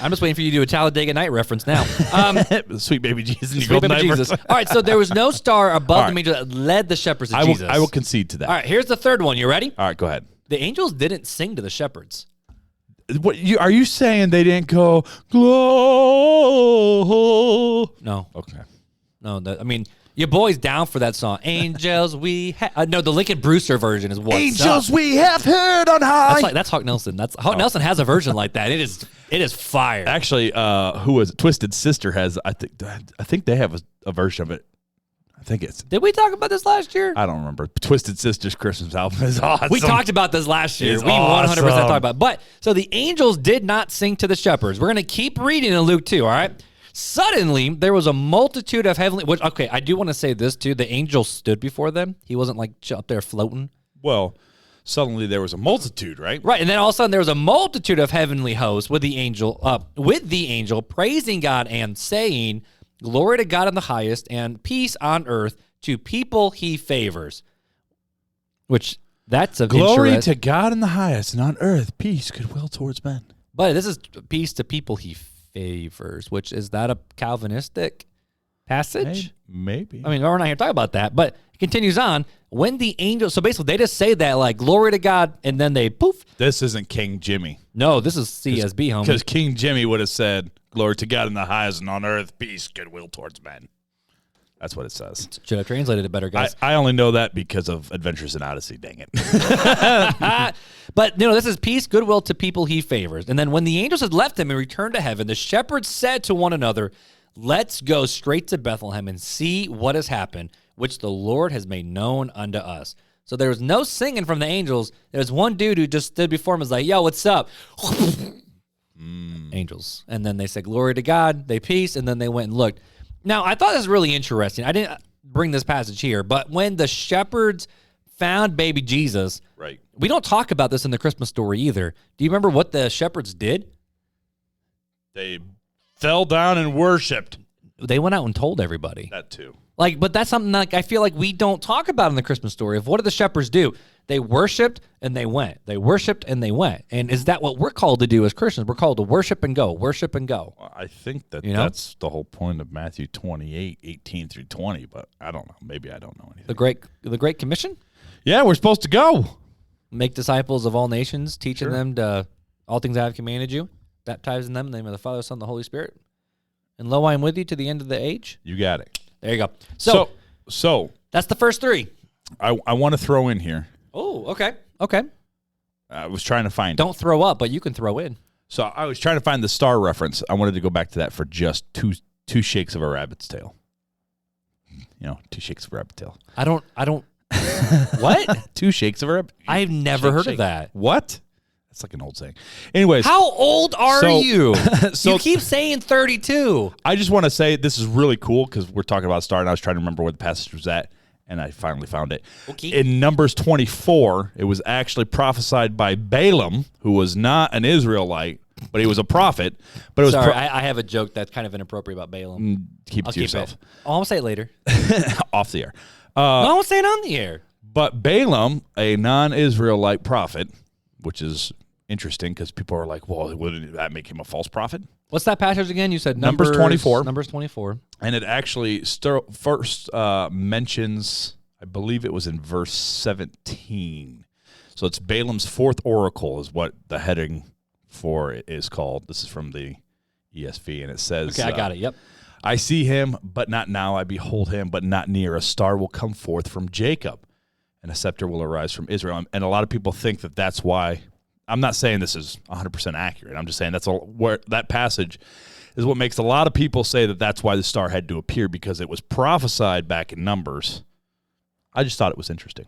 B: I'm just waiting for you to do a Talladega Night reference now.
A: Sweet baby Jesus.
B: Sweet baby Jesus. All right, so there was no star above the angel that led the shepherds to Jesus.
A: I will concede to that.
B: All right, here's the third one. You ready?
A: All right, go ahead.
B: The angels didn't sing to the shepherds.
A: What are you saying? They didn't go glow?
B: No.
A: Okay.
B: No, I mean, your boy's down for that song. Angels we no, the Lincoln Brewster version is what.
A: Angels we have heard on high.
B: That's Hawk Nelson. Hawk Nelson has a version like that. It is fire.
A: Actually, who was it? Twisted Sister has? I think they have a version of it. I think it's.
B: Did we talk about this last year?
A: I don't remember. Twisted Sister's Christmas album is awesome.
B: We talked about this last year. We 100% talked about it. But so the angels did not sing to the shepherds. We're going to keep reading in Luke 2, all right? Suddenly, there was a multitude of heavenly... okay, I do want to say this, too. The angel stood before them. He wasn't, like, up there floating.
A: Well, suddenly there was a multitude, right?
B: Right, and then all of a sudden there was a multitude of heavenly hosts with the angel, praising God and saying, "Glory to God in the highest, and peace on earth to people he favors." Which, that's a...
A: Glory to God in the highest, and on earth, peace, goodwill towards men.
B: But this is peace to people he favors, which is that a Calvinistic passage?
A: Maybe.
B: I mean, we're not here to talk about that, but it continues on. When the angels, so basically they just say that, like, glory to God, and then they poof.
A: This isn't King Jimmy.
B: No, this is CSB, homie.
A: Because King Jimmy would have said, "Glory to God in the highest, and on earth, peace, goodwill towards men." That's what it says.
B: Should have translated it better, guys.
A: I only know that because of Adventures in Odyssey, dang it.
B: But, this is peace, goodwill to people he favors. And then when the angels had left him and returned to heaven, the shepherds said to one another, "Let's go straight to Bethlehem and see what has happened, which the Lord has made known unto us." So there was no singing from the angels. There was one dude who just stood before him and was like, "Yo, what's up?" Angels. And then they said, "Glory to God," they peace, and then they went and looked. Now, I thought this was really interesting. I didn't bring this passage here, but when the shepherds found baby Jesus,
A: right?
B: We don't talk about this in the Christmas story either. Do you remember what the shepherds did?
A: They fell down and worshipped.
B: They went out and told everybody.
A: That too.
B: But that's something like I feel like we don't talk about in the Christmas story. Of what did the shepherds do? They worshipped and they went. They worshipped and they went. And is that what we're called to do as Christians? We're called to worship and go. Worship and go.
A: Well, I think that's the whole point of Matthew 28:18 through 20. But I don't know. Maybe I don't know anything.
B: The Great Commission.
A: Yeah, we're supposed to go
B: make disciples of all nations, teaching them to all things I have commanded you, baptizing them in the name of the Father, Son, and the Holy Spirit. And lo, I am with you to the end of the age.
A: You got it.
B: There you go.
A: So
B: that's the first three.
A: I want to throw in here.
B: Oh, okay.
A: I was trying to find.
B: Don't throw up, but you can throw in.
A: So I was trying to find the star reference. I wanted to go back to that for just two shakes of a rabbit's tail. 2 shakes of a rabbit's tail.
B: I don't. What?
A: 2 shakes of a rabbit.
B: I've never heard of that.
A: What? That's like an old saying. Anyways.
B: How old are you?
A: So
B: you keep saying 32.
A: I just want to say this is really cool because we're talking about a star, and I was trying to remember where the passage was at, and I finally found it.
B: Okay.
A: In Numbers 24, it was actually prophesied by Balaam, who was not an Israelite, but he was a prophet. But it was
B: Sorry, I have a joke that's kind of inappropriate about Balaam.
A: Keep it to yourself.
B: I'll say it later.
A: Off the air.
B: No, I won't say it on the air.
A: But Balaam, a non-Israelite prophet, which is interesting because people are like, well, wouldn't that make him a false prophet?
B: What's that passage again? You said
A: Numbers 24.
B: Numbers 24.
A: And it actually first mentions, I believe it was in verse 17. So it's Balaam's fourth oracle is what the heading for it is called. This is from the ESV, and it says...
B: Okay, I got it, yep.
A: "I see him, but not now. I behold him, but not near. A star will come forth from Jacob, and a scepter will arise from Israel." And a lot of people think that that's why... I'm not saying this is 100% accurate. I'm just saying where that passage is what makes a lot of people say that that's why the star had to appear, because it was prophesied back in Numbers. I just thought it was interesting.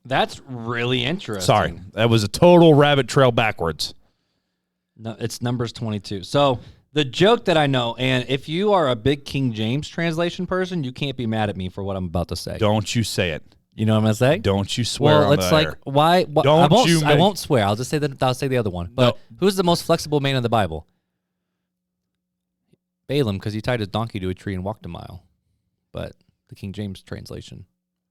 B: That's really interesting.
A: Sorry, that was a total rabbit trail backwards.
B: No, it's Numbers 22. So the joke that I know, and if you are a big King James translation person, you can't be mad at me for what I'm about to say.
A: Don't you say it.
B: You know what I'm gonna say?
A: Don't you swear
B: well,
A: on
B: it's
A: the
B: like,
A: air.
B: why? I won't swear. I'll just say that. I'll say the other one. But who's the most flexible man in the Bible? Balaam, because he tied his donkey to a tree and walked a mile. But the King James translation.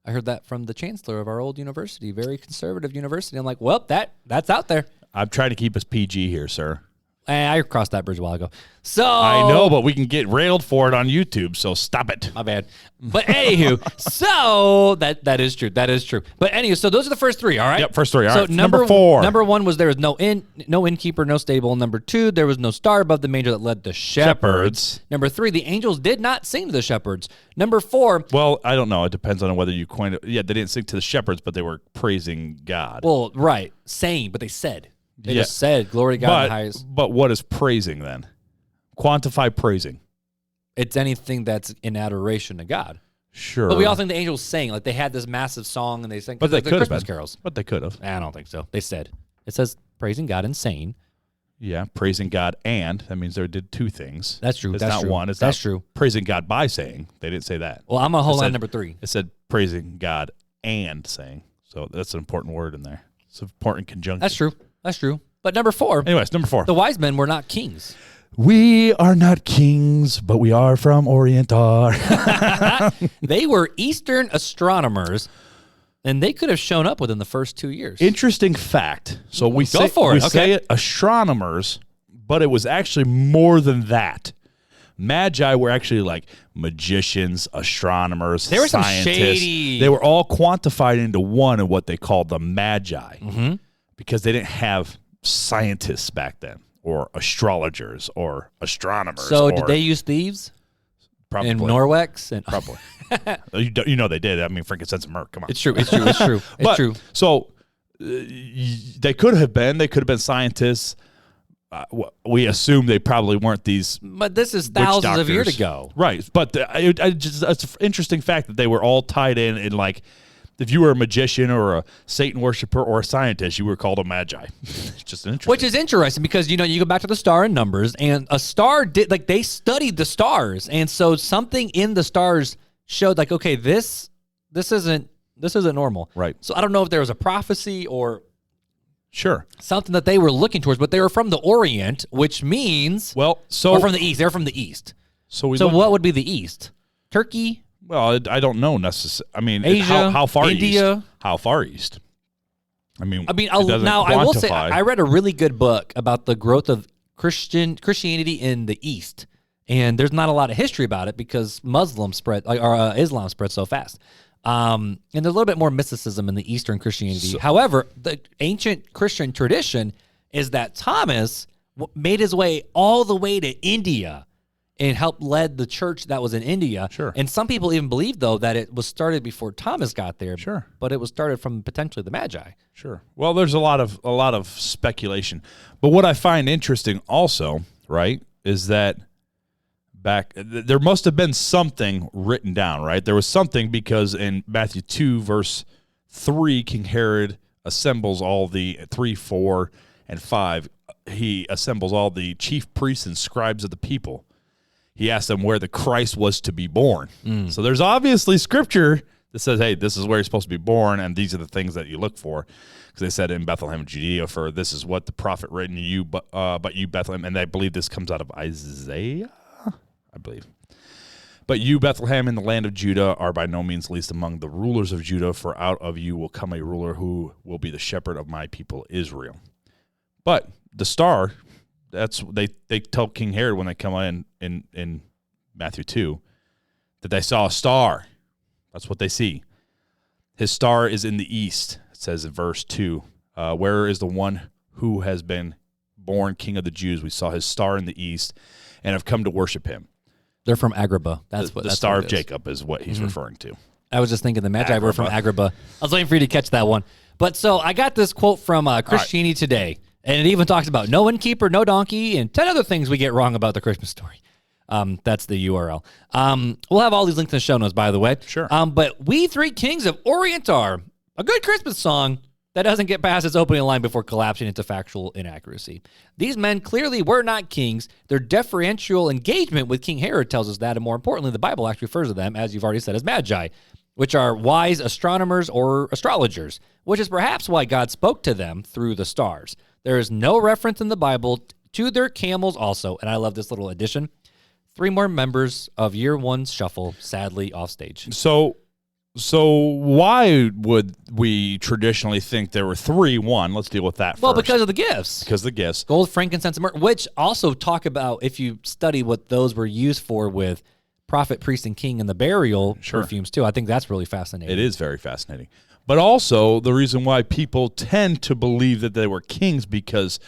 B: I heard that from the chancellor of our old university, very conservative university. I'm like, well, that's out there.
A: I'm trying to keep us PG here, sir.
B: I crossed that bridge a while ago. So
A: I know, but we can get railed for it on YouTube, so stop it.
B: My bad. But anywho, so that is true. That is true. But anywho, so those are the first three, all right?
A: Yep, first three. All right.
B: Number
A: 4.
B: Number 1 was there was no innkeeper, no stable. Number 2, there was no star above the manger that led the shepherds. Number 3, the angels did not sing to the shepherds. Number 4.
A: Well, I don't know. It depends on whether you coin it. Yeah, they didn't sing to the shepherds, but they were praising God.
B: Well, right. Saying, but they said. They just said, glory to God in the highest.
A: But what is praising then? Quantify praising.
B: It's anything that's in adoration to God.
A: Sure.
B: But we all think the angels sang. Like, they had this massive song, and they sang
A: the
B: Christmas carols.
A: But they could have.
B: I don't think so. They said. It says praising God and saying.
A: Yeah, praising God and. That means they did 2 things.
B: That's true.
A: It's
B: that's
A: not
B: true.
A: one. It's
B: that's
A: not
B: true.
A: Praising God by saying. They didn't say that.
B: Well, I'm going to hold on number 3.
A: It said praising God and saying. So that's an important word in there. It's an important conjunction.
B: That's true. That's true. But number 4.
A: Anyways, number 4.
B: The wise men were not kings.
A: We are not kings, but we are from Orientar.
B: They were Eastern astronomers, and they could have shown up within the first 2 years.
A: Interesting fact. So we
B: say
A: it astronomers, but it was actually more than that. Magi were actually like magicians, astronomers,
B: there were
A: scientists.
B: Some shady.
A: They were all quantified into one in what they called the Magi.
B: Mm-hmm.
A: Because they didn't have scientists back then, or astrologers, or astronomers.
B: So did they use thieves?
A: Probably.
B: And Norwex? And
A: probably. You know they did. I mean, frankincense and myrrh. Come on.
B: It's true. It's true. It's true. It's true.
A: So they could have been. They could have been scientists. We assume they probably weren't these.
B: But this is thousands of years ago.
A: Right. But it's an interesting fact that they were all tied in like, if you were a magician or a Satan worshiper or a scientist, you were called a magi. It's just interesting.
B: Which is interesting because, you go back to the star in Numbers, and a star they studied the stars. And so something in the stars showed like, okay, this isn't normal.
A: Right.
B: So I don't know if there was a prophecy or something that they were looking towards, but they were from the Orient, which means or from the East. They're from the East. So what would be the East? Turkey?
A: Well, I don't know necessarily. I mean,
B: Asia,
A: how far
B: India?
A: East? How far east? I mean,
B: now I will say I read a really good book about the growth of Christianity in the East, and there's not a lot of history about it because Islam spread so fast. And there's a little bit more mysticism in the Eastern Christianity. However, the ancient Christian tradition is that Thomas made his way all the way to India and helped lead the church that was in India.
A: Sure.
B: And some people even believe, though, that it was started before Thomas got there.
A: Sure.
B: But it was started from potentially the Magi.
A: Sure. Well, there's a lot of speculation. But what I find interesting also, right, is that there must have been something written down, right? There was something because in Matthew 2, verse 3, King Herod assembles all the 3, 4, and 5. He assembles all the chief priests and scribes of the people. He asked them where the Christ was to be born. So there's obviously scripture that says, hey, this is where he's supposed to be born, and these are the things that you look for. Because they said in Bethlehem, Judea, for this is what the prophet written to you, but you, Bethlehem, and I believe this comes out of Isaiah, I believe. But you, Bethlehem, in the land of Judah, are by no means least among the rulers of Judah, for out of you will come a ruler who will be the shepherd of my people Israel. But the star... they tell King Herod when they come in Matthew 2 that they saw a star. That's what they see. His star is in the east, it says in verse 2. Where is the one who has been born King of the Jews? We saw his star in the east and have come to worship him.
B: They're from Agrabah. That's
A: the star of Jacob is what he's referring to.
B: I was just thinking the Magi were from Agrabah. I was waiting for you to catch that one. But so I got this quote from Christianity Today. And it even talks about no innkeeper, no donkey, and 10 other things we get wrong about the Christmas story. That's the URL. We'll have all these links in the show notes, by the way.
A: Sure.
B: But We Three Kings of Orient are a good Christmas song that doesn't get past its opening line before collapsing into factual inaccuracy. These men clearly were not kings. Their deferential engagement with King Herod tells us that, and more importantly, the Bible actually refers to them, as you've already said, as magi, which are wise astronomers or astrologers, which is perhaps why God spoke to them through the stars. There is no reference in the Bible to their camels also, and I love this little addition. 3 more members of year one's shuffle, sadly, off stage.
A: So So why would we traditionally think there were three? One, let's deal with that first.
B: Well, because of the gifts.
A: Because of the gifts.
B: Gold, frankincense, and myrrh, which also talk about, if you study what those were used for with prophet, priest, and king and the burial perfumes too. I think that's really fascinating.
A: It is very fascinating. But also the reason why people tend to believe that they were kings because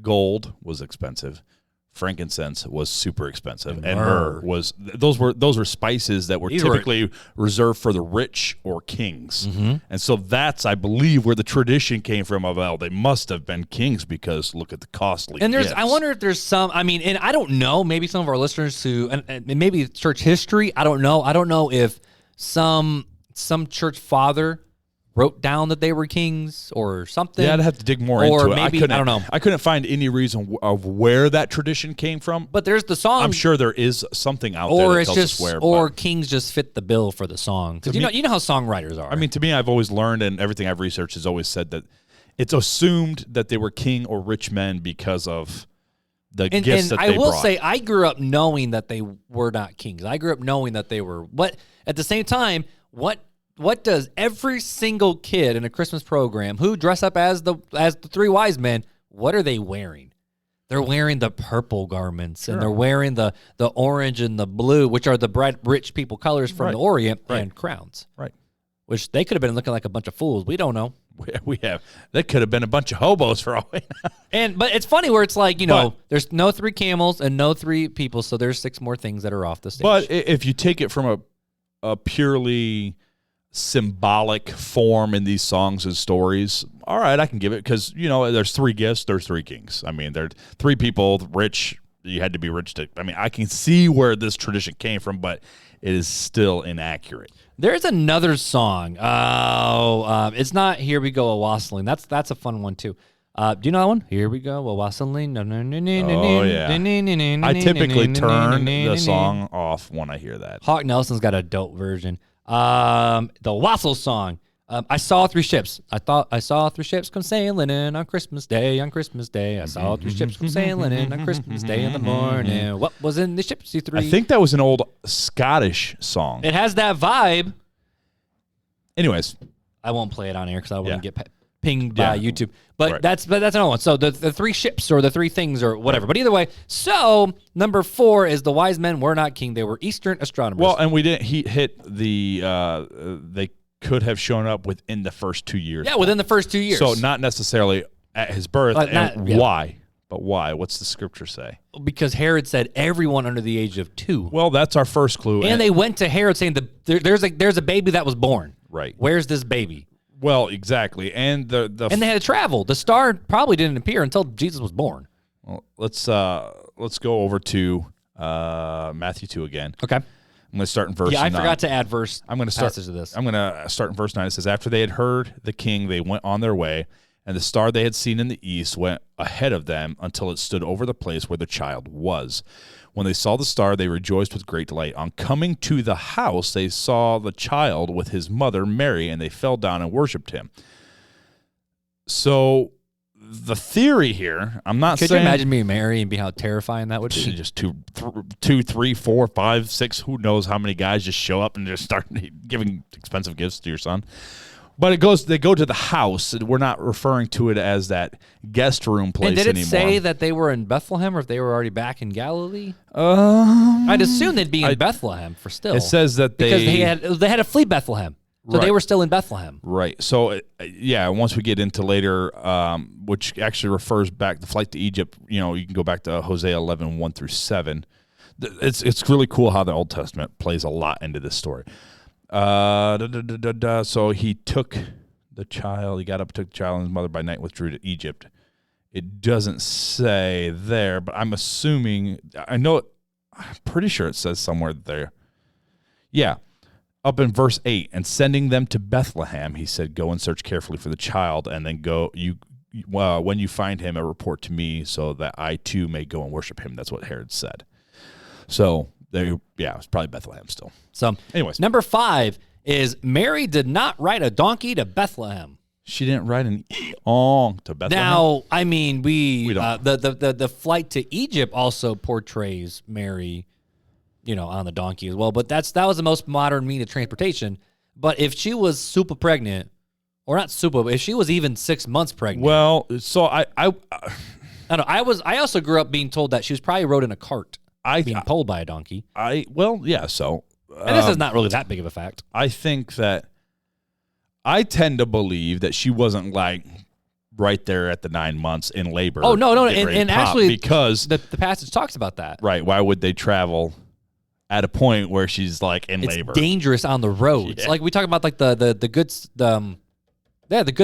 A: gold was expensive. Frankincense was super expensive, and myrrh was those were spices that were typically reserved for the rich or kings, and so that's, I believe, where the tradition came from. Well, they must have been kings because look at the costly.
B: And
A: gifts.
B: I wonder if there's some. I mean, and I don't know. Maybe some of our listeners who, and maybe church history. I don't know. I don't know if some church father wrote down that they were kings or something.
A: Yeah, I'd have to dig more into it.
B: Maybe, I don't know.
A: I couldn't find any reason of where that tradition came from.
B: But there's the song.
A: I'm sure there is something out there that tells us where.
B: Or kings just fit the bill for the song. Because you know how songwriters are.
A: I mean, to me, I've always learned, and everything I've researched has always said that it's assumed that they were king or rich men because of the gifts that they brought.
B: I will say, I grew up knowing that they were not kings. I grew up knowing that they were. But at the same time, what does every single kid in a Christmas program who dress up as the three wise men, what are they wearing? They're wearing the purple garments, and they're wearing the orange and the blue, which are the bright, rich people colors from the Orient, and crowns.
A: Right.
B: Which they could have been looking like a bunch of fools. We don't know.
A: We have. They could have been a bunch of hobos for all we know.
B: But it's funny where it's like, there's no three camels and no three people, so there's 6 more things that are off the stage.
A: But if you take it from a purely symbolic form in these songs and stories, all right, I can give it, because there's 3 gifts, there's 3 kings. I mean, there's 3 people, rich, you had to be rich to, I mean, I can see where this tradition came from, but it is still inaccurate.
B: There's another song. It's not Here We Go, A Wassailing. That's a fun one too. Do you know that one? Here we go, a wassailing.
A: Oh yeah. I typically turn the song off when I hear that.
B: Hawk Nelson's got a dope version. The Wassail song. I saw 3 ships. I saw 3 ships come sailing in on Christmas Day. On Christmas Day, I saw 3 ships come sailing in on Christmas Day in the morning. What was in the ships? 3.
A: I think that was an old Scottish song.
B: It has that vibe.
A: Anyways,
B: I won't play it on air because I wouldn't get pinged by YouTube. But that's another one. So the 3 ships or the 3 things or whatever. But either way, so number 4 is the wise men were not king; they were Eastern astronomers.
A: Well, and we didn't hit the they could have shown up within the first 2 years.
B: Yeah, within the first 2 years.
A: So not necessarily at his birth. Why? But why? What's the scripture say?
B: Because Herod said everyone under the age of 2.
A: Well, that's our first clue.
B: And they went to Herod saying there's a baby that was born.
A: Right.
B: Where's this baby?
A: Well, exactly. And and
B: they had to travel. The star probably didn't appear until Jesus was born.
A: Well, let's go over to Matthew 2 again.
B: Okay.
A: I'm going to start in verse 9.
B: Yeah, I forgot to add verse.
A: I'm going to start
B: passage of this.
A: I'm going to start in verse 9. It says, after they had heard the king, they went on their way, and the star they had seen in the east went ahead of them until it stood over the place where the child was. When they saw the star, they rejoiced with great delight. On coming to the house, they saw the child with his mother, Mary, and they fell down and worshipped him. So the theory here, I'm not saying...
B: Could you imagine being Mary and be how terrifying that would be?
A: Just 2, 3, 4, 5, 6, who knows how many guys just show up and just start giving expensive gifts to your son. But they go to the house. We're not referring to it as that guest room place anymore.
B: And did it say that they were in Bethlehem or if they were already back in Galilee? I'd assume they'd be in Bethlehem for still.
A: It says that
B: because they had to flee Bethlehem. So they were still in Bethlehem.
A: Right. So, once we get into later, which actually refers back, the flight to Egypt, you can go back to Hosea 11, 1 through 7. It's really cool how the Old Testament plays a lot into this story. So he took the child, he got up, took the child and his mother by night, withdrew to Egypt. It doesn't say there, but I'm assuming, I'm pretty sure it says somewhere there. Yeah. Up in verse 8, and sending them to Bethlehem, he said, go and search carefully for the child, and then when you find him, report to me so that I too may go and worship him. That's what Herod said. So, it's probably Bethlehem still.
B: So, anyways. Number 5 is Mary did not ride a donkey to Bethlehem.
A: She didn't ride an eong to Bethlehem.
B: Now, I mean, we don't. The flight to Egypt also portrays Mary, on the donkey as well. But that was the most modern mean of transportation. But if she was super pregnant, or not super, but if she was even 6 months pregnant.
A: Well, so I don't
B: know. I also grew up being told that she was probably rode in a cart, being pulled by a donkey.
A: So.
B: And this is not really that big of a fact.
A: I think that I tend to believe that she wasn't like right there at the 9 months in labor.
B: Oh, no. And actually,
A: because
B: the passage talks about that.
A: Right. Why would they travel at a point where she's like in labor?
B: It's dangerous on the roads. Yeah. Like we talk about like the Good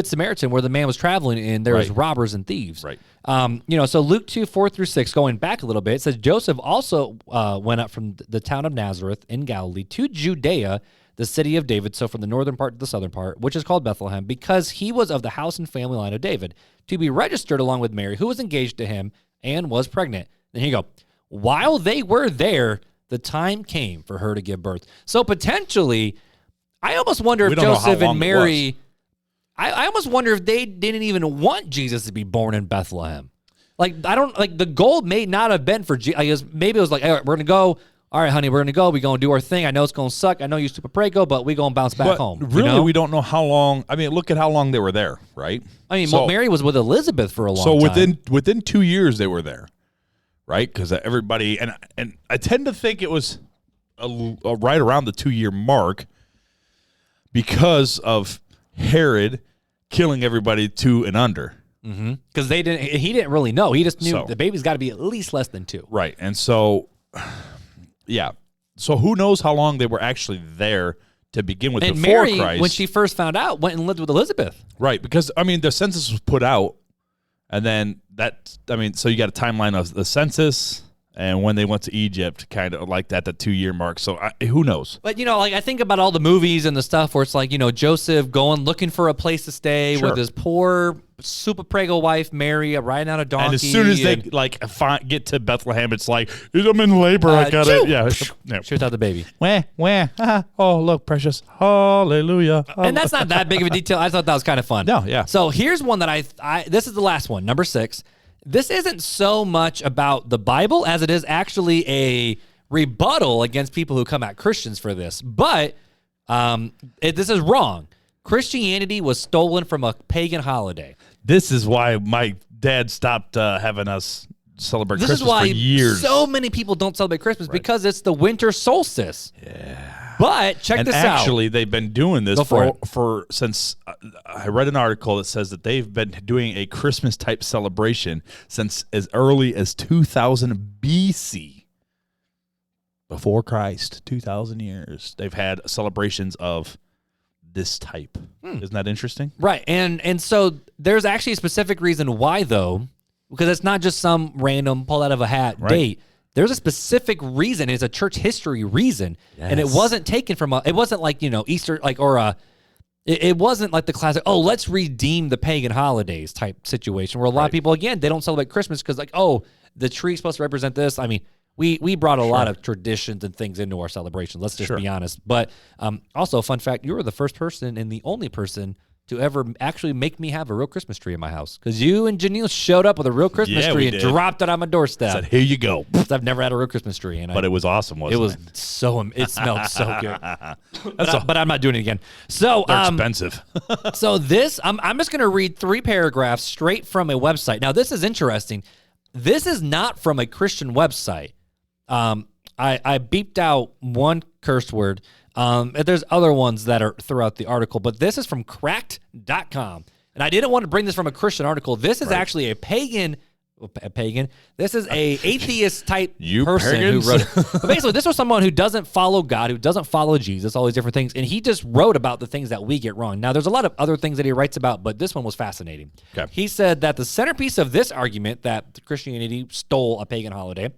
B: Samaritan, where the man was traveling and there was robbers and thieves.
A: Right.
B: So Luke 2:4-6, going back a little bit, it says Joseph also went up from the town of Nazareth in Galilee to Judea, the city of David, so from the northern part to the southern part, which is called Bethlehem, because he was of the house and family line of David, to be registered along with Mary, who was engaged to him and was pregnant. Then here you go. While they were there, the time came for her to give birth. So potentially, I almost wonder if Joseph and Mary, I almost wonder if they didn't even want Jesus to be born in Bethlehem. Like, the goal may not have been for Jesus. Maybe it was like, all right, we're going to go. All right, honey, we're going to go. We're going to do our thing. I know it's going to suck. I know you're super prego, but we're going to bounce back home.
A: Really, we don't know how long. I mean, look at how long they were there, right?
B: I mean, Mary was with Elizabeth for a long time.
A: So within 2 years they were there, right? Because everybody, and I tend to think it was right around the 2 year mark because of Herod killing everybody 2 and under.
B: Because he didn't really know. He just knew the baby's got to be at least less than 2.
A: Right, and so. Yeah. So who knows how long they were actually there to begin with before
B: Mary,
A: Christ.
B: when she first found out, went and lived with Elizabeth.
A: Right. Because, I mean, the census was put out, and then so you got a timeline of the census and when they went to Egypt, kind of like that 2 year mark. So who knows?
B: But, I think about all the movies and the stuff where it's like, Joseph going, looking for a place to stay with his poor, super prego wife, Mary, riding on a donkey.
A: And as soon as they get to Bethlehem, it's like, I'm in labor. I got it. Yeah.
B: Shoot out the baby.
A: Where? Oh, look, precious. Hallelujah.
B: And that's not that big of a detail. I thought that was kind of fun.
A: No, yeah.
B: So here's one that this is the last one, number 6. This isn't so much about the Bible as it is actually a rebuttal against people who come at Christians for this. But this is wrong. Christianity was stolen from a pagan holiday.
A: This is why my dad stopped having us celebrate Christmas for years.
B: This is why so many people don't celebrate Christmas, because it's the winter solstice.
A: Yeah.
B: But check this out.
A: And actually, they've been doing this since I read an article that says that they've been doing a Christmas type celebration since as early as 2000 BC. Before Christ, 2,000 years. They've had celebrations of this type. Isn't that interesting?
B: Right. And so there's actually a specific reason why, though, because it's not just some random pull out of a hat date. There's a specific reason. It's a church history reason. Yes. And it wasn't taken from it wasn't like, Easter, it wasn't like the classic, let's redeem the pagan holidays type situation where a lot of people, again, they don't celebrate Christmas because the tree's supposed to represent this. I mean, we brought a lot of traditions and things into our celebrations. Let's just be honest. But also, fun fact, you were the first person and the only person to ever actually make me have a real Christmas tree in my house. Because you and Janelle showed up with a real Christmas tree and dropped it on my doorstep.
A: Said, here you go.
B: I've never had a real Christmas tree. But
A: it was awesome, wasn't it?
B: It smelled so good. But I'm not doing it again. So
A: they're expensive.
B: So this, I'm just going to read 3 paragraphs straight from a website. Now, this is interesting. This is not from a Christian website. I beeped out one curse word. There's other ones that are throughout the article, but this is from cracked.com. And I didn't want to bring this from a Christian article. This is actually a pagan. This is a atheist type person
A: pagans?
B: who wrote it. But basically, this was someone who doesn't follow God, who doesn't follow Jesus, all these different things. And he just wrote about the things that we get wrong. Now, there's a lot of other things that he writes about, but this one was fascinating.
A: Okay.
B: He said that the centerpiece of this argument that Christianity stole a pagan holiday,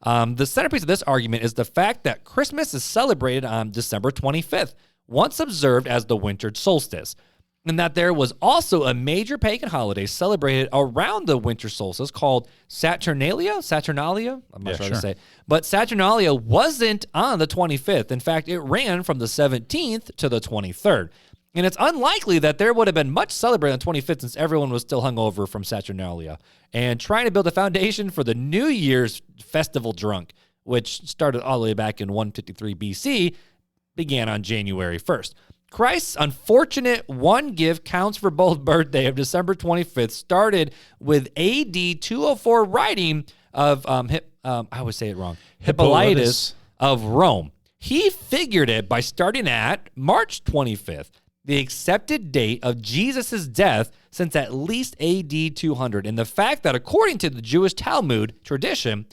B: the centerpiece of this argument is the fact that Christmas is celebrated on December 25th, once observed as the winter solstice, and that there was also a major pagan holiday celebrated around the winter solstice called Saturnalia? I'm not sure how to say it. But Saturnalia wasn't on the 25th. In fact, it ran from the 17th to the 23rd. And it's unlikely that there would have been much celebrated on the 25th since everyone was still hungover from Saturnalia and trying to build a foundation for the New Year's festival drunk, which started all the way back in 153 BC, began on January 1st. Christ's unfortunate one gift counts for both birthday of December 25th started with AD 204 writing of I always say it wrong. Hippolytus of Rome. He figured it by starting at March 25th, the accepted date of Jesus' death since at least AD 200. And the fact that according to the Jewish Talmud tradition,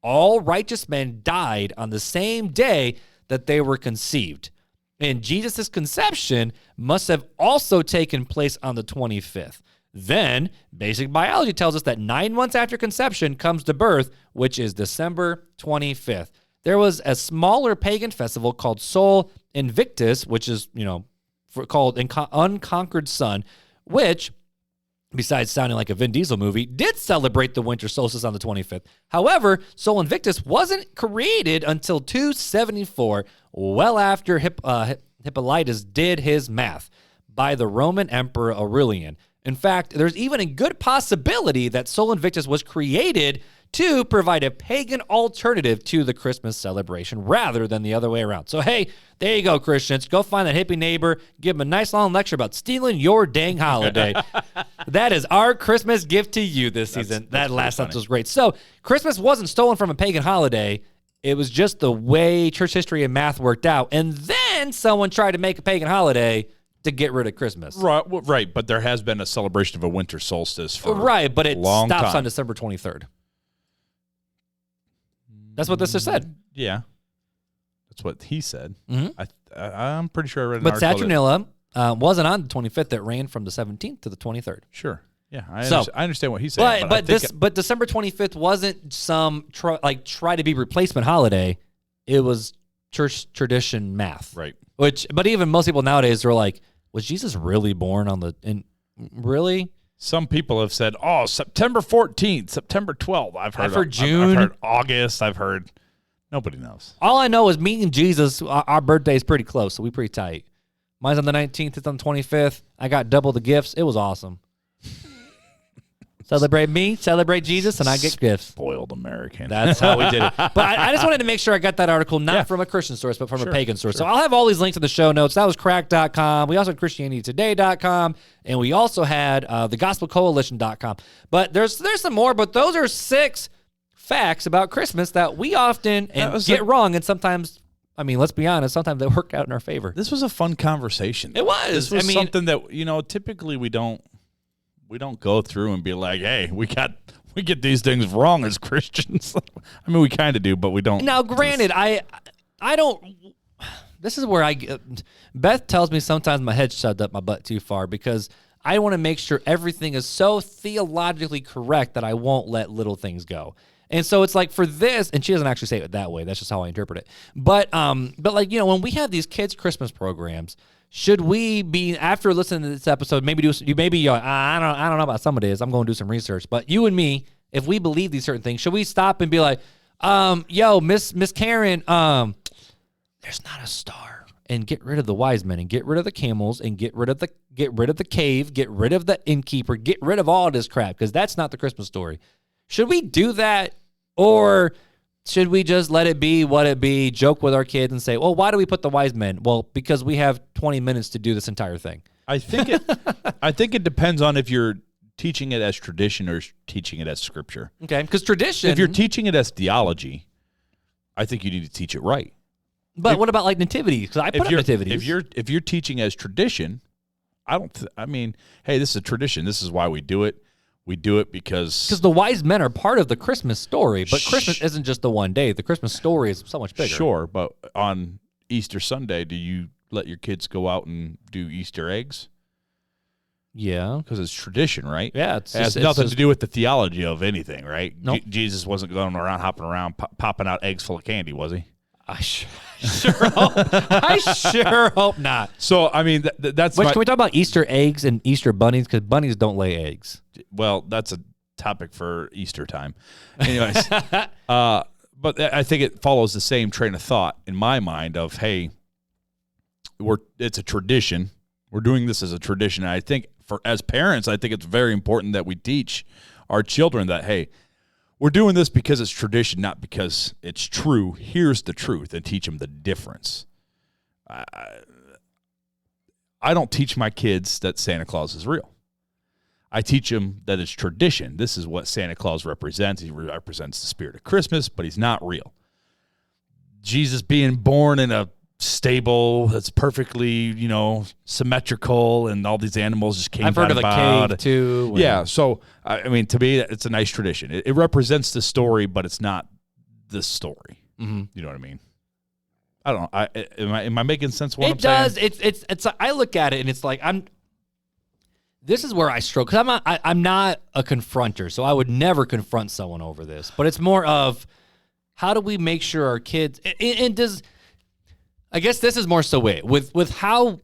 B: all righteous men died on the same day that they were conceived. And Jesus' conception must have also taken place on the 25th. Then, basic biology tells us that 9 months after conception comes to birth, which is December 25th. There was a smaller pagan festival called Sol Invictus, which is, called Unconquered Sun, which, besides sounding like a Vin Diesel movie, did celebrate the winter solstice on the 25th. However, Sol Invictus wasn't created until 274, well after Hippolytus did his math, by the Roman Emperor Aurelian. In fact, there's even a good possibility that Sol Invictus was created to provide a pagan alternative to the Christmas celebration rather than the other way around. So, hey, there you go, Christians. Go find that hippie neighbor, give him a nice long lecture about stealing your dang holiday. That is our Christmas gift to you this season. That last sentence was great. So, Christmas wasn't stolen from a pagan holiday. It was just the way church history and math worked out. And then someone tried to make a pagan holiday to get rid of Christmas.
A: Right, but there has been a celebration of a winter solstice for
B: but it
A: a long
B: stops
A: time.
B: on December 23rd. That's what this just said.
A: Yeah. That's what he said.
B: Mm-hmm.
A: I'm pretty sure I read an
B: But
A: article.
B: Saturnilla wasn't on the 25th. It ran from the 17th to the 23rd.
A: Sure. Yeah, I understand what he's saying.
B: But December 25th wasn't some try to be replacement holiday. It was church tradition math.
A: Right.
B: But even most people nowadays are like, was Jesus really born really?
A: Some people have said, September 14th, September 12th. I've heard
B: June.
A: I've heard August. I've heard. Nobody knows.
B: All I know is me and Jesus, our birthday is pretty close, so we pretty tight. Mine's on the 19th. It's on the 25th. I got double the gifts. It was awesome. Celebrate me, celebrate Jesus, and I get gifts.
A: Spoiled American.
B: That's how we did it. But I just wanted to make sure I got that article not from a Christian source, but from a pagan source. So I'll have all these links in the show notes. That was crack.com. We also had ChristianityToday.com, and we also had thegospelcoalition.com. But there's some more, but those are 6 facts about Christmas that we often get wrong, and sometimes, let's be honest, sometimes they work out in our favor.
A: This was a fun conversation.
B: It was.
A: This was something that, typically we don't go through and be like, hey, we get these things wrong as Christians. We kind of do, but we don't.
B: Now, granted, I don't. This is where Beth tells me sometimes my head's shoved up my butt too far because I want to make sure everything is so theologically correct that I won't let little things go. And so it's like for this, and she doesn't actually say it that way. That's just how I interpret it. But when we have these kids' Christmas programs, should we be, after listening to this episode, I don't know about some of this. I'm going to do some research. But you and me, if we believe these certain things, should we stop and be like, Miss Karen, there's not a star, and get rid of the wise men, and get rid of the camels, and get rid of the cave, get rid of the innkeeper, get rid of all this crap, because that's not the Christmas story. Should we do that, or should we just let it be what it be, joke with our kids and say, well, why do we put the wise men? Well, because we have 20 minutes to do this entire thing.
A: I think it depends on if you're teaching it as tradition or teaching it as scripture.
B: Okay, because tradition.
A: If you're teaching it as theology, I think you need to teach it right.
B: But what about like nativity? Because I put up nativities.
A: If you're teaching as tradition, hey, this is a tradition. This is why we do it. We do it because
B: the wise men are part of the Christmas story, but Christmas isn't just the one day. The Christmas story is so much bigger.
A: Sure, but on Easter Sunday, do you let your kids go out and do Easter eggs?
B: Yeah.
A: Because it's tradition, right?
B: Yeah.
A: It has nothing to do with the theology of anything, right?
B: Nope.
A: Jesus wasn't going around, hopping around, popping out eggs full of candy, was he?
B: I sure hope not.
A: So, that's
B: Can we talk about Easter eggs and Easter bunnies? Because bunnies don't lay eggs.
A: Well, that's a topic for Easter time. Anyways, but I think it follows the same train of thought in my mind of, hey, it's a tradition. We're doing this as a tradition. And I think as parents, I think it's very important that we teach our children that, hey, we're doing this because it's tradition, not because it's true. Here's the truth, and teach them the difference. I don't teach my kids that Santa Claus is real. I teach them that it's tradition. This is what Santa Claus represents. He represents the spirit of Christmas, but he's not real. Jesus being born in a stable that's perfectly, symmetrical, and all these animals just came out.
B: I've heard of a cave too.
A: Yeah, so I mean, to me, it's a nice tradition. It represents the story, but it's not the story.
B: Mm-hmm.
A: You know what I mean? I don't know. Am I making sense? What
B: it
A: I'm
B: does.
A: saying?
B: It's. I look at it and it's like This is where I struggle because I'm not a confronter, so I would never confront someone over this. But it's more of how do we make sure our kids I guess this is more so with how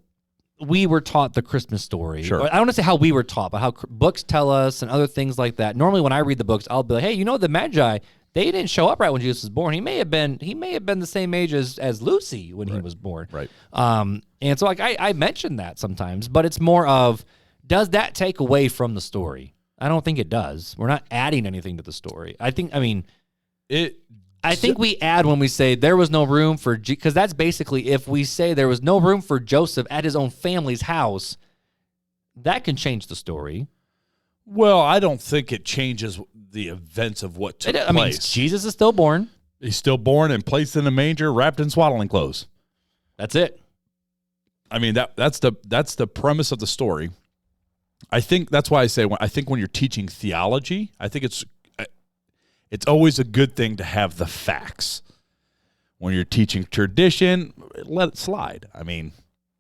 B: we were taught the Christmas story.
A: Sure.
B: I don't want to say how we were taught, but how books tell us and other things like that. Normally, when I read the books, I'll be like, hey, the Magi, they didn't show up right when Jesus was born. He may have been the same age as Lucy when he was born.
A: Right.
B: And so I mention that sometimes, but it's more of, does that take away from the story? I don't think it does. We're not adding anything to the story. I think we add when we say there was no room for, because that's basically if we say there was no room for Joseph at his own family's house, that can change the story.
A: Well, I don't think it changes the events of what took place. I mean,
B: Jesus is still born.
A: He's still born and placed in a manger, wrapped in swaddling clothes.
B: That's it.
A: I mean, that's the premise of the story. I think that's why I say when you're teaching theology, I think it's always a good thing to have the facts. When you're teaching tradition, let it slide. I mean,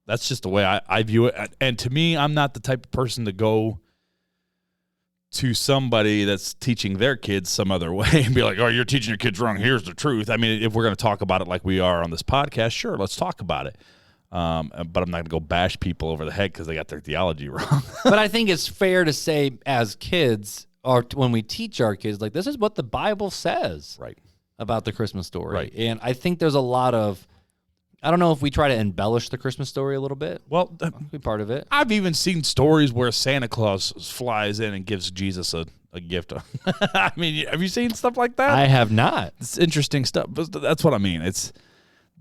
A: that's just the way I view it. And to me, I'm not the type of person to go to somebody that's teaching their kids some other way and be like, oh, you're teaching your kids wrong. Here's the truth. I mean, if we're going to talk about it like we are on this podcast, sure, let's talk about it. But I'm not going to go bash people over the head because they got their theology wrong.
B: But I think it's fair to say as kids, or when we teach our kids, like, this is what the Bible says about the Christmas story.
A: Right.
B: And I think there's a lot of, I don't know if we try to embellish the Christmas story a little bit.
A: Well,
B: be part of it.
A: I've even seen stories where Santa Claus flies in and gives Jesus a gift. I mean, have you seen stuff like that?
B: I have not.
A: It's interesting stuff, but that's what I mean.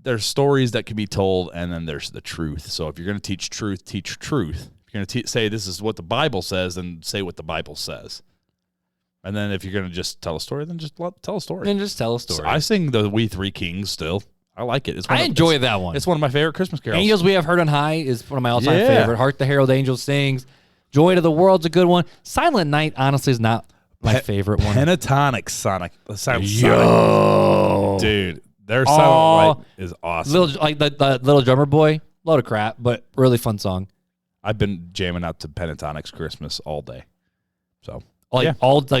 A: There's stories that can be told, and then there's the truth. So if you're going to teach truth, teach truth. If you're going to say this is what the Bible says, then say what the Bible says. And then if you're going to just tell a story, then just tell a story.
B: Then just tell a story.
A: So I sing the We Three Kings still. I like it.
B: I enjoy that one.
A: It's one of my favorite Christmas carols.
B: Angels We Have Heard on High is one of my all-time favorite. Hark the Herald Angels Sings. Joy to the World's a good one. Silent Night, honestly, is not my favorite one.
A: Pentatonic Sonic.
B: Yo.
A: Dude, their Silent Night is awesome.
B: Like the Little Drummer Boy. Load of crap, but really fun song.
A: I've been jamming out to Pentatonic's Christmas all day. So,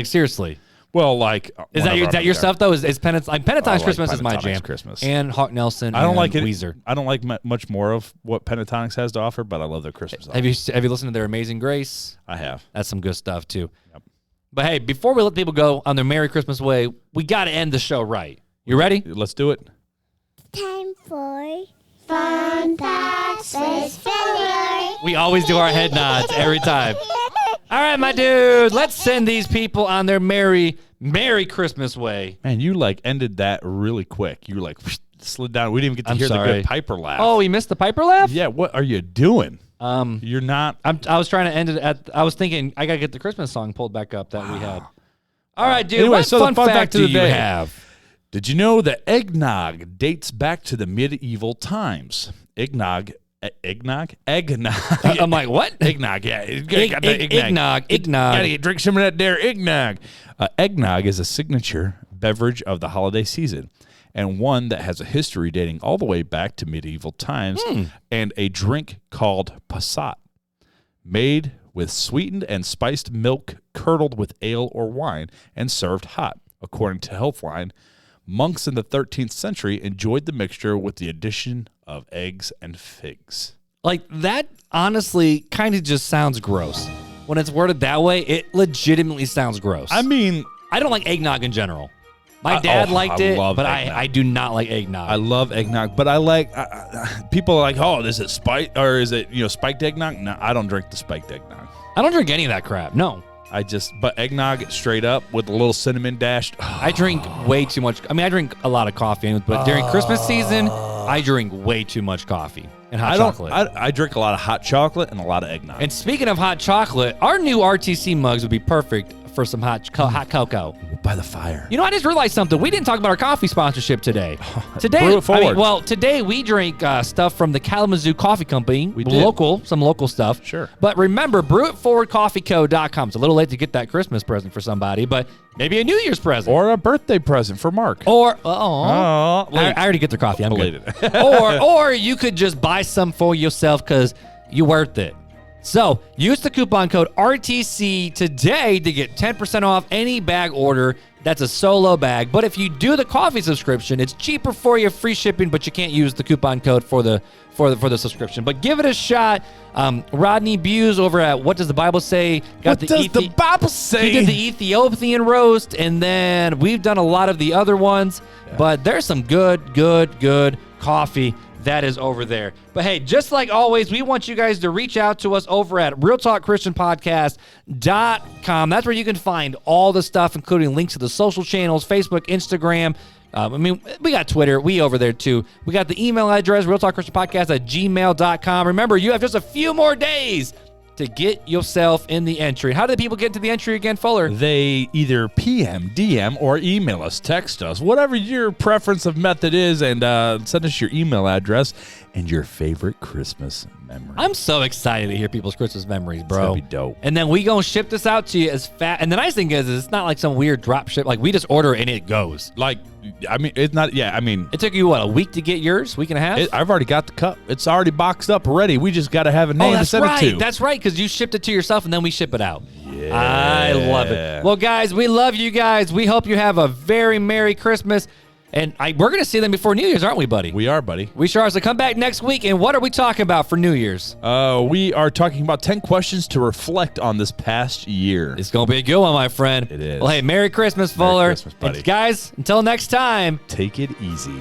B: seriously.
A: Well, like,
B: is that your stuff though? Is Pentatonic's Christmas is my jam.
A: Christmas.
B: And Hawk Nelson.
A: I don't like it.
B: Weezer.
A: I don't like much more of what Pentatonics has to offer, but I love their Christmas.
B: Have you listened to their Amazing Grace?
A: I have.
B: That's some good stuff too.
A: Yep.
B: But hey, before we let people go on their Merry Christmas way, we got to end the show right. You ready?
A: Let's do it.
C: Time for Fun Facts with Fuller.
B: We always do our head nods every time. All right, my dude, let's send these people on their Merry Christmas way.
A: Man, you ended that really quick. You slid down. We didn't even get to hear the good Piper laugh.
B: Oh, we missed the Piper laugh?
A: Yeah, what are you doing?
B: You're
A: not.
B: I was trying to end it I was thinking I got to get the Christmas song pulled back up that we had. All right, dude,
A: anyway,
B: what
A: so
B: fun
A: the fun
B: fact do you have?
A: Did you know that eggnog dates back to the medieval times? Eggnog.
B: I'm like, what?
A: Eggnog, yeah.
B: Eggnog.
A: Gotta drink some of that there eggnog. Eggnog is a signature beverage of the holiday season, and one that has a history dating all the way back to medieval times, and a drink called passat, made with sweetened and spiced milk curdled with ale or wine and served hot. According to Healthline, monks in the 13th century enjoyed the mixture with the addition of eggs and figs.
B: Like, that honestly kind of just sounds gross. When it's worded that way, it legitimately sounds gross.
A: I mean,
B: I don't like eggnog in general. My dad liked it, but I do not like eggnog.
A: I love eggnog, but I like people are like, oh, is it spiked or is it spiked eggnog? No, I don't drink the spiked eggnog.
B: I don't drink any of that crap. No.
A: But eggnog straight up with a little cinnamon dash.
B: I drink way too much. I mean, I drink a lot of coffee, but during Christmas season, I drink way too much coffee and hot chocolate.
A: I drink a lot of hot chocolate and a lot of eggnog.
B: And speaking of hot chocolate, our new RTC mugs would be perfect for some hot cocoa.
A: By the fire.
B: You know, I just realized something. We didn't talk about our coffee sponsorship today.
A: Brew it forward.
B: Today we drink stuff from the Kalamazoo Coffee Company.
A: We did.
B: Some local stuff.
A: Sure.
B: But remember, brewitforwardcoffeeco.com. It's a little late to get that Christmas present for somebody, but maybe a New Year's present.
A: Or a birthday present for Mark.
B: Or, I already get their coffee. I'm good. or you could just buy some for yourself because you're worth it. So use the coupon code RTC today to get 10% off any bag order. That's a solo bag. But if you do the coffee subscription, it's cheaper for you, free shipping, but you can't use the coupon code for the subscription. But give it a shot. Rodney Buse over at What Does the Bible Say?
A: What does the Bible say?
B: He did the Ethiopian roast, and then we've done a lot of the other ones. Yeah. But there's some good coffee that is over there. But hey, just like always, we want you guys to reach out to us over at realtalkchristianpodcast.com. That's where you can find all the stuff, including links to the social channels, Facebook, Instagram. We got Twitter. We over there too. We got the email address, realtalkchristianpodcast@gmail.com. Remember, you have just a few more days to get yourself in the entry. How do people get into the entry again, Fuller?
A: They either PM, DM, or email us, text us, whatever your preference of method is, and send us your email address and your favorite Christmas memory.
B: I'm so excited to hear people's Christmas memories, bro.
A: It's gonna be dope.
B: And then we gonna ship this out to you as fast. And the nice thing is it's not like some weird drop ship. Like, we just order it and it goes.
A: It's not. Yeah,
B: it took you a week to get yours, week and a half.
A: I've already got the cup. It's already boxed up, ready. We just got to have a name to send it to.
B: That's right, because you shipped it to yourself and then we ship it out.
A: Yeah,
B: I love it. Well, guys, we love you guys. We hope you have a very Merry Christmas. And we're going to see them before New Year's, aren't we, buddy?
A: We are, buddy.
B: We sure are. So come back next week. And what are we talking about for New Year's?
A: We are talking about 10 questions to reflect on this past year.
B: It's going to be a good one, my friend.
A: It is.
B: Well, hey, Merry Christmas, Fuller.
A: Merry Christmas, buddy.
B: And guys, until next time.
A: Take it easy.